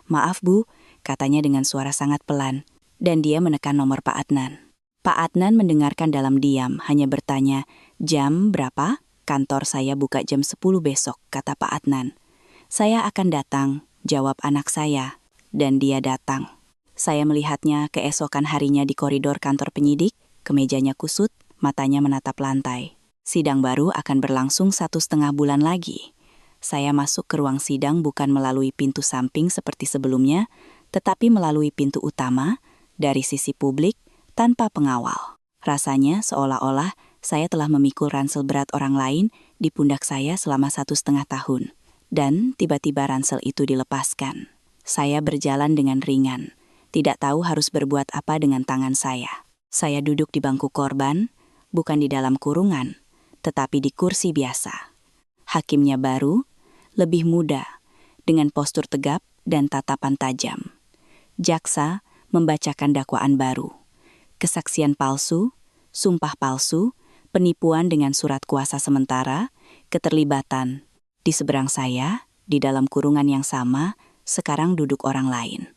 Maaf Bu, katanya dengan suara sangat pelan. Dan dia menekan nomor Pak Adnan. Pak Adnan mendengarkan dalam diam, hanya bertanya, jam berapa? Kantor saya buka jam 10 besok, kata Pak Adnan. Saya akan datang, jawab anak saya. Dan dia datang. Saya melihatnya keesokan harinya di koridor kantor penyidik, kemejanya kusut, matanya menatap lantai. Sidang baru akan berlangsung 1,5 bulan lagi. Saya masuk ke ruang sidang bukan melalui pintu samping seperti sebelumnya, tetapi melalui pintu utama, dari sisi publik, tanpa pengawal. Rasanya seolah-olah saya telah memikul ransel berat orang lain di pundak saya selama 1,5 tahun. Dan tiba-tiba ransel itu dilepaskan. Saya berjalan dengan ringan, tidak tahu harus berbuat apa dengan tangan saya. Saya duduk di bangku korban, bukan di dalam kurungan, tetapi di kursi biasa. Hakimnya baru, lebih muda, dengan postur tegap dan tatapan tajam. Jaksa membacakan dakwaan baru. Kesaksian palsu, sumpah palsu, penipuan dengan surat kuasa sementara, keterlibatan. Di seberang saya, di dalam kurungan yang sama, sekarang duduk orang lain.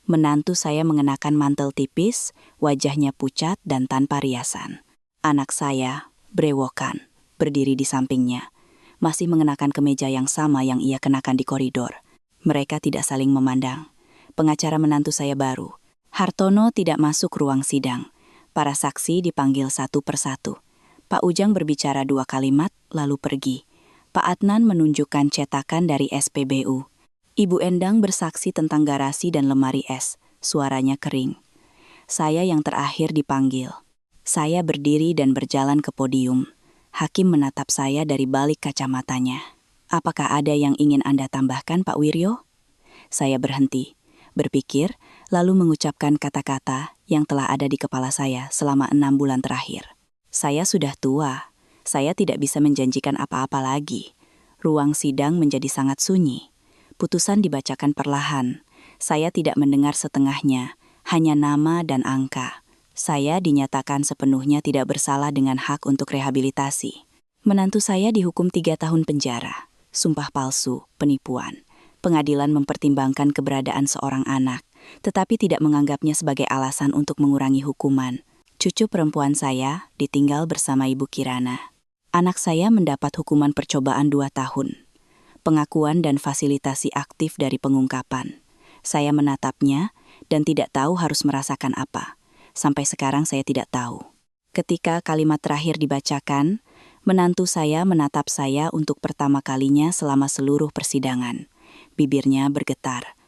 Menantu saya mengenakan mantel tipis, wajahnya pucat dan tanpa riasan. Anak saya, brewokan, berdiri di sampingnya, masih mengenakan kemeja yang sama yang ia kenakan di koridor. Mereka tidak saling memandang. Pengacara menantu saya baru. Hartono tidak masuk ruang sidang. Para saksi dipanggil satu persatu. Pak Ujang berbicara 2 kalimat, lalu pergi. Pak Adnan menunjukkan cetakan dari SPBU. Ibu Endang bersaksi tentang garasi dan lemari es. Suaranya kering. Saya yang terakhir dipanggil. Saya berdiri dan berjalan ke podium. Hakim menatap saya dari balik kacamatanya. Apakah ada yang ingin Anda tambahkan, Pak Wiryo? Saya berhenti, berpikir, lalu mengucapkan kata-kata yang telah ada di kepala saya selama 6 bulan terakhir. Saya sudah tua. Saya tidak bisa menjanjikan apa-apa lagi. Ruang sidang menjadi sangat sunyi. Putusan dibacakan perlahan. Saya tidak mendengar setengahnya, hanya nama dan angka. Saya dinyatakan sepenuhnya tidak bersalah dengan hak untuk rehabilitasi. Menantu saya dihukum 3 tahun penjara. Sumpah palsu, penipuan. Pengadilan mempertimbangkan keberadaan seorang anak, tetapi tidak menganggapnya sebagai alasan untuk mengurangi hukuman. Cucu perempuan saya ditinggal bersama Ibu Kirana. Anak saya mendapat hukuman percobaan 2 tahun. Pengakuan dan fasilitasi aktif dari pengungkapan. Saya menatapnya dan tidak tahu harus merasakan apa. Sampai sekarang saya tidak tahu. Ketika kalimat terakhir dibacakan, menantu saya menatap saya untuk pertama kalinya selama seluruh persidangan. Bibirnya bergetar.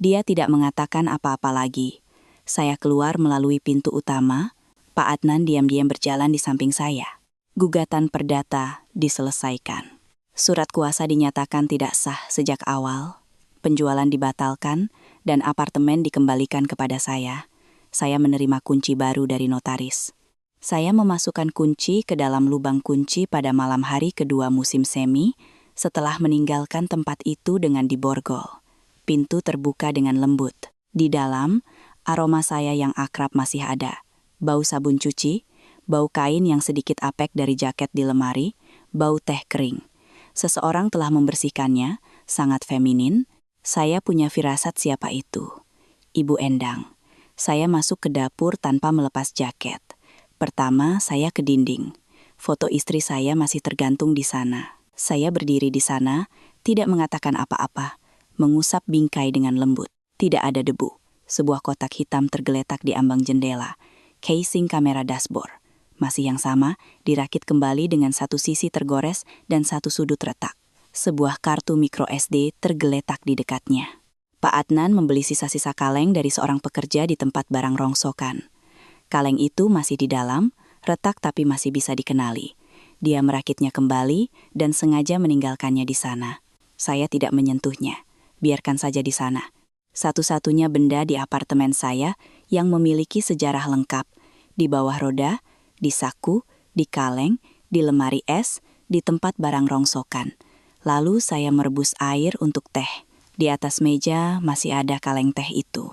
Dia tidak mengatakan apa-apa lagi. Saya keluar melalui pintu utama. Pak Adnan diam-diam berjalan di samping saya. Gugatan perdata diselesaikan. Surat kuasa dinyatakan tidak sah sejak awal. Penjualan dibatalkan dan apartemen dikembalikan kepada saya. Saya menerima kunci baru dari notaris. Saya memasukkan kunci ke dalam lubang kunci pada malam hari kedua musim semi setelah meninggalkan tempat itu dengan diborgol. Pintu terbuka dengan lembut. Di dalam, aroma saya yang akrab masih ada. Bau sabun cuci, bau kain yang sedikit apek dari jaket di lemari, bau teh kering. Seseorang telah membersihkannya, sangat feminin. Saya punya firasat siapa itu. Ibu Endang. Saya masuk ke dapur tanpa melepas jaket. Pertama, saya ke dinding. Foto istri saya masih tergantung di sana. Saya berdiri di sana, tidak mengatakan apa-apa, mengusap bingkai dengan lembut. Tidak ada debu. Sebuah kotak hitam tergeletak di ambang jendela. Casing kamera dashboard. Masih yang sama, dirakit kembali dengan satu sisi tergores dan satu sudut retak. Sebuah kartu micro SD tergeletak di dekatnya. Pak Adnan membeli sisa-sisa kaleng dari seorang pekerja di tempat barang rongsokan. Kaleng itu masih di dalam, retak tapi masih bisa dikenali. Dia merakitnya kembali dan sengaja meninggalkannya di sana. Saya tidak menyentuhnya. Biarkan saja di sana. Satu-satunya benda di apartemen saya yang memiliki sejarah lengkap. Di bawah roda, di saku, di kaleng, di lemari es, di tempat barang rongsokan. Lalu saya merebus air untuk teh. Di atas meja masih ada kaleng teh itu.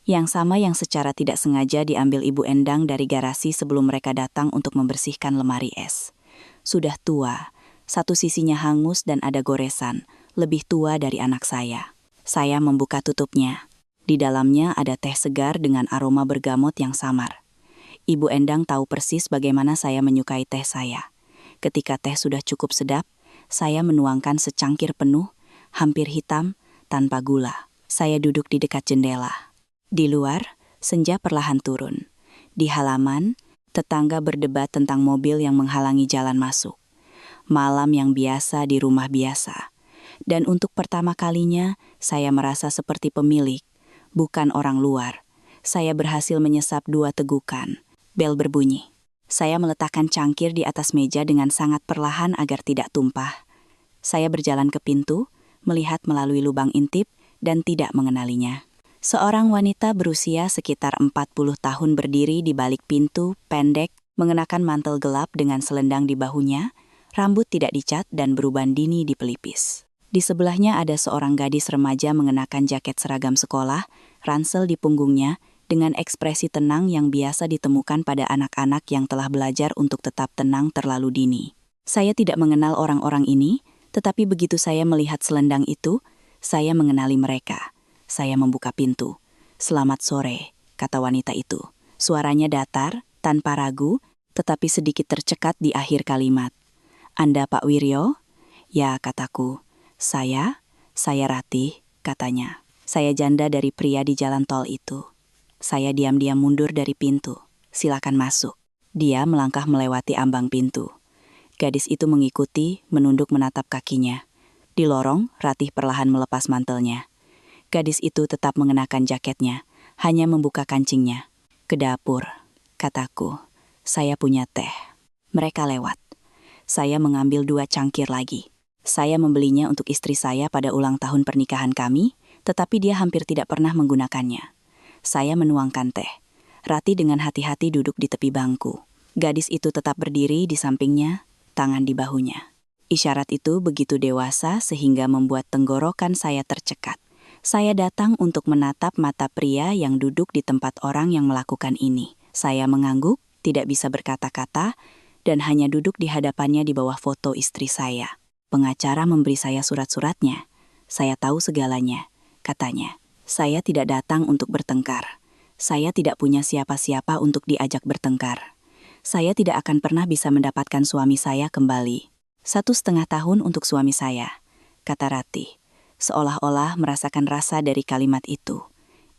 Yang sama yang secara tidak sengaja diambil Ibu Endang dari garasi sebelum mereka datang untuk membersihkan lemari es. Sudah tua, satu sisinya hangus dan ada goresan, lebih tua dari anak saya. Saya membuka tutupnya. Di dalamnya ada teh segar dengan aroma bergamot yang samar. Ibu Endang tahu persis bagaimana saya menyukai teh saya. Ketika teh sudah cukup sedap, saya menuangkan secangkir penuh, hampir hitam, tanpa gula. Saya duduk di dekat jendela. Di luar, senja perlahan turun. Di halaman, tetangga berdebat tentang mobil yang menghalangi jalan masuk. Malam yang biasa di rumah biasa. Dan untuk pertama kalinya, saya merasa seperti pemilik, bukan orang luar. Saya berhasil menyesap 2 tegukan. Bel berbunyi. Saya meletakkan cangkir di atas meja dengan sangat perlahan agar tidak tumpah. Saya berjalan ke pintu, melihat melalui lubang intip, dan tidak mengenalinya. Seorang wanita berusia sekitar 40 tahun berdiri di balik pintu, pendek, mengenakan mantel gelap dengan selendang di bahunya, rambut tidak dicat dan beruban dini di pelipis. Di sebelahnya ada seorang gadis remaja mengenakan jaket seragam sekolah, ransel di punggungnya, dengan ekspresi tenang yang biasa ditemukan pada anak-anak yang telah belajar untuk tetap tenang terlalu dini. Saya tidak mengenal orang-orang ini, tetapi begitu saya melihat selendang itu, saya mengenali mereka. Saya membuka pintu. "Selamat sore," kata wanita itu. Suaranya datar, tanpa ragu, tetapi sedikit tercekat di akhir kalimat. "Anda Pak Wiryo?" "Ya," kataku. Saya Ratih," katanya. "Saya janda dari pria di jalan tol itu." Saya diam-diam mundur dari pintu. "Silakan masuk." Dia melangkah melewati ambang pintu. Gadis itu mengikuti, menunduk menatap kakinya. Di lorong, Ratih perlahan melepas mantelnya. Gadis itu tetap mengenakan jaketnya, hanya membuka kancingnya. "Ke dapur," kataku. "Saya punya teh." Mereka lewat. Saya mengambil 2 cangkir lagi. Saya membelinya untuk istri saya pada ulang tahun pernikahan kami, tetapi dia hampir tidak pernah menggunakannya. Saya menuangkan teh. Ratih dengan hati-hati duduk di tepi bangku. Gadis itu tetap berdiri di sampingnya, tangan di bahunya. Isyarat itu begitu dewasa sehingga membuat tenggorokan saya tercekat. Saya datang untuk menatap mata pria yang duduk di tempat orang yang melakukan ini. Saya mengangguk, tidak bisa berkata-kata, dan hanya duduk di hadapannya di bawah foto istri saya. Pengacara memberi saya surat-suratnya. "Saya tahu segalanya," katanya. "Saya tidak datang untuk bertengkar. Saya tidak punya siapa-siapa untuk diajak bertengkar. Saya tidak akan pernah bisa mendapatkan suami saya kembali. 1,5 tahun untuk suami saya," kata Ratih, seolah-olah merasakan rasa dari kalimat itu.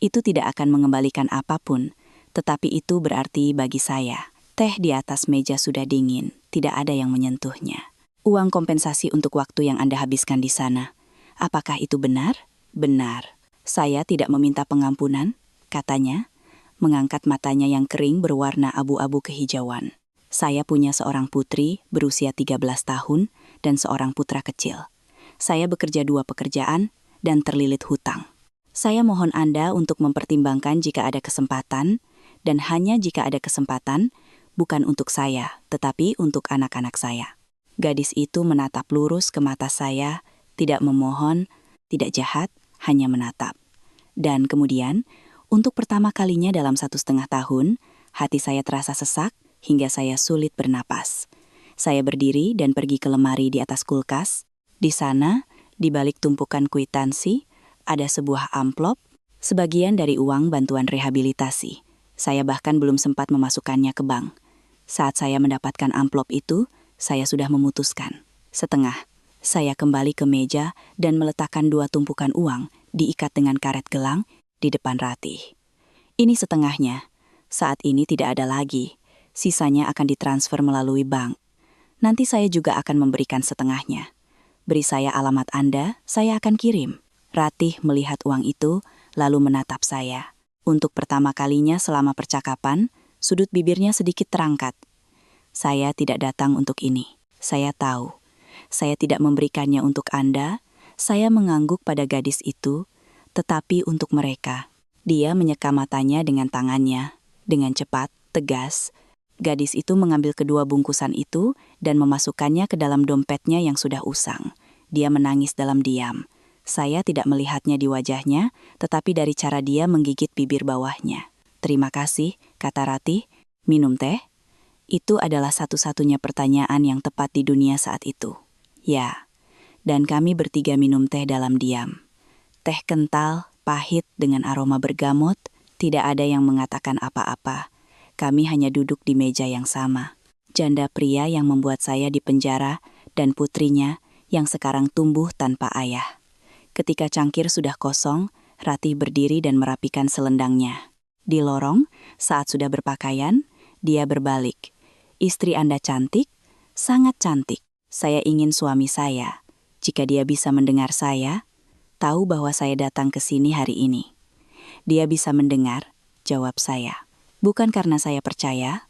"Itu tidak akan mengembalikan apapun, tetapi itu berarti bagi saya." Teh di atas meja sudah dingin, tidak ada yang menyentuhnya. Uang kompensasi untuk waktu yang Anda habiskan di sana. Apakah itu benar? Benar. Saya tidak meminta pengampunan, katanya, mengangkat matanya yang kering berwarna abu-abu kehijauan. Saya punya seorang putri berusia 13 tahun dan seorang putra kecil. Saya bekerja 2 pekerjaan dan terlilit hutang. Saya mohon Anda untuk mempertimbangkan jika ada kesempatan, dan hanya jika ada kesempatan, bukan untuk saya, tetapi untuk anak-anak saya. Gadis itu menatap lurus ke mata saya, tidak memohon, tidak jahat, hanya menatap. Dan kemudian, untuk pertama kalinya dalam 1,5 tahun, hati saya terasa sesak hingga saya sulit bernapas. Saya berdiri dan pergi ke lemari di atas kulkas. Di sana, di balik tumpukan kwitansi, ada sebuah amplop, sebagian dari uang bantuan rehabilitasi. Saya bahkan belum sempat memasukkannya ke bank. Saat saya mendapatkan amplop itu, saya sudah memutuskan. Setengah, saya kembali ke meja dan meletakkan 2 tumpukan uang diikat dengan karet gelang di depan Ratih. Ini setengahnya. Saat ini tidak ada lagi. Sisanya akan ditransfer melalui bank. Nanti saya juga akan memberikan setengahnya. Beri saya alamat Anda, saya akan kirim. Ratih melihat uang itu, lalu menatap saya. Untuk pertama kalinya selama percakapan, sudut bibirnya sedikit terangkat. Saya tidak datang untuk ini. Saya tahu. Saya tidak memberikannya untuk Anda. Saya mengangguk pada gadis itu, tetapi untuk mereka. Dia menyeka matanya dengan tangannya. Dengan cepat, tegas, gadis itu mengambil kedua bungkusan itu dan memasukkannya ke dalam dompetnya yang sudah usang. Dia menangis dalam diam. Saya tidak melihatnya di wajahnya, tetapi dari cara dia menggigit bibir bawahnya. Terima kasih, kata Ratih. Minum teh? Itu adalah satu-satunya pertanyaan yang tepat di dunia saat itu. Ya, dan kami bertiga minum teh dalam diam. Teh kental, pahit dengan aroma bergamot, tidak ada yang mengatakan apa-apa. Kami hanya duduk di meja yang sama. Janda pria yang membuat saya di penjara dan putrinya yang sekarang tumbuh tanpa ayah. Ketika cangkir sudah kosong, Ratih berdiri dan merapikan selendangnya. Di lorong, saat sudah berpakaian, dia berbalik. Istri Anda cantik? Sangat cantik. Saya ingin suami saya. Jika dia bisa mendengar saya, tahu bahwa saya datang ke sini hari ini. Dia bisa mendengar, jawab saya. Bukan karena saya percaya,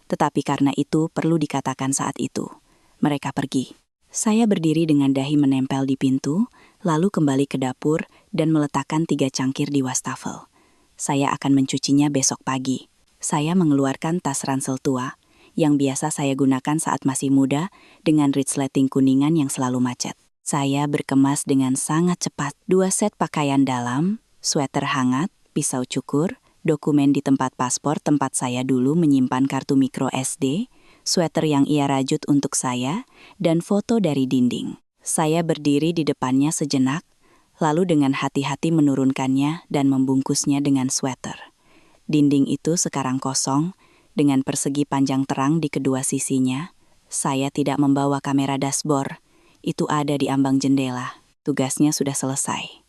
tetapi karena itu perlu dikatakan saat itu. Mereka pergi. Saya berdiri dengan dahi menempel di pintu, lalu kembali ke dapur dan meletakkan 3 cangkir di wastafel. Saya akan mencucinya besok pagi. Saya mengeluarkan tas ransel tua, yang biasa saya gunakan saat masih muda, dengan resleting kuningan yang selalu macet. Saya berkemas dengan sangat cepat 2 set pakaian dalam, sweater hangat, pisau cukur, dokumen di tempat paspor tempat saya dulu menyimpan kartu micro SD, sweater yang ia rajut untuk saya, dan foto dari dinding. Saya berdiri di depannya sejenak, lalu dengan hati-hati menurunkannya dan membungkusnya dengan sweater. Dinding itu sekarang kosong, dengan persegi panjang terang di kedua sisinya. Saya tidak membawa kamera dashboard, itu ada di ambang jendela. Tugasnya sudah selesai.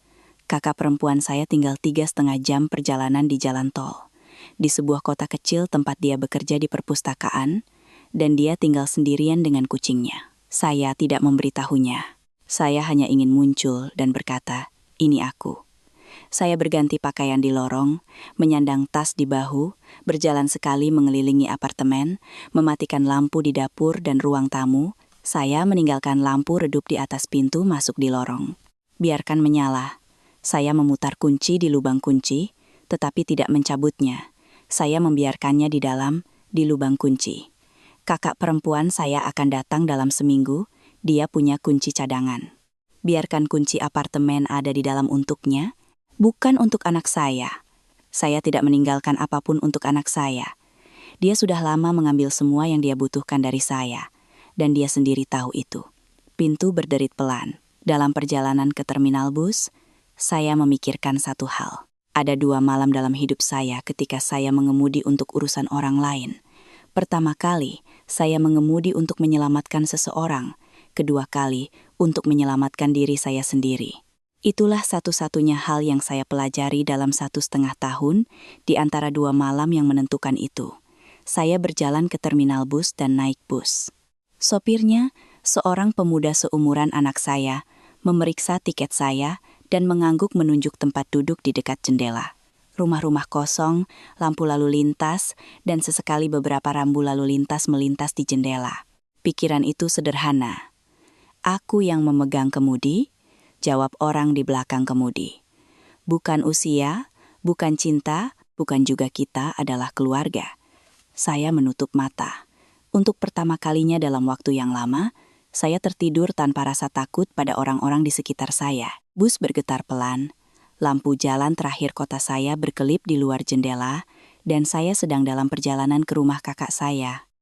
Kakak perempuan saya tinggal 3,5 jam perjalanan di jalan tol. Di sebuah kota kecil tempat dia bekerja di perpustakaan, dan dia tinggal sendirian dengan kucingnya. Saya tidak memberitahunya. Saya hanya ingin muncul dan berkata, ini aku. Saya berganti pakaian di lorong, menyandang tas di bahu, berjalan sekali mengelilingi apartemen, mematikan lampu di dapur dan ruang tamu. Saya meninggalkan lampu redup di atas pintu masuk di lorong. Biarkan menyala. Saya memutar kunci di lubang kunci, tetapi tidak mencabutnya. Saya membiarkannya di dalam, di lubang kunci. Kakak perempuan saya akan datang dalam seminggu, dia punya kunci cadangan. Biarkan kunci apartemen ada di dalam untuknya, bukan untuk anak saya. Saya tidak meninggalkan apapun untuk anak saya. Dia sudah lama mengambil semua yang dia butuhkan dari saya, dan dia sendiri tahu itu. Pintu berderit pelan. Dalam perjalanan ke terminal bus, saya memikirkan satu hal. Ada 2 malam dalam hidup saya ketika saya mengemudi untuk urusan orang lain. Pertama kali, saya mengemudi untuk menyelamatkan seseorang. Kedua kali, untuk menyelamatkan diri saya sendiri. Itulah satu-satunya hal yang saya pelajari dalam 1,5 tahun di antara 2 malam yang menentukan itu. Saya berjalan ke terminal bus dan naik bus. Sopirnya, seorang pemuda seumuran anak saya, memeriksa tiket saya dan mengangguk menunjuk tempat duduk di dekat jendela. Rumah-rumah kosong, lampu lalu lintas, dan sesekali beberapa rambu lalu lintas melintas di jendela. Pikiran itu sederhana. Aku yang memegang kemudi, jawab orang di belakang kemudi. Bukan usia, bukan cinta, bukan juga kita adalah keluarga. Saya menutup mata. Untuk pertama kalinya dalam waktu yang lama, saya tertidur tanpa rasa takut pada orang-orang di sekitar saya. Bus bergetar pelan, lampu jalan terakhir kota saya berkelip di luar jendela, dan saya sedang dalam perjalanan ke rumah kakak saya.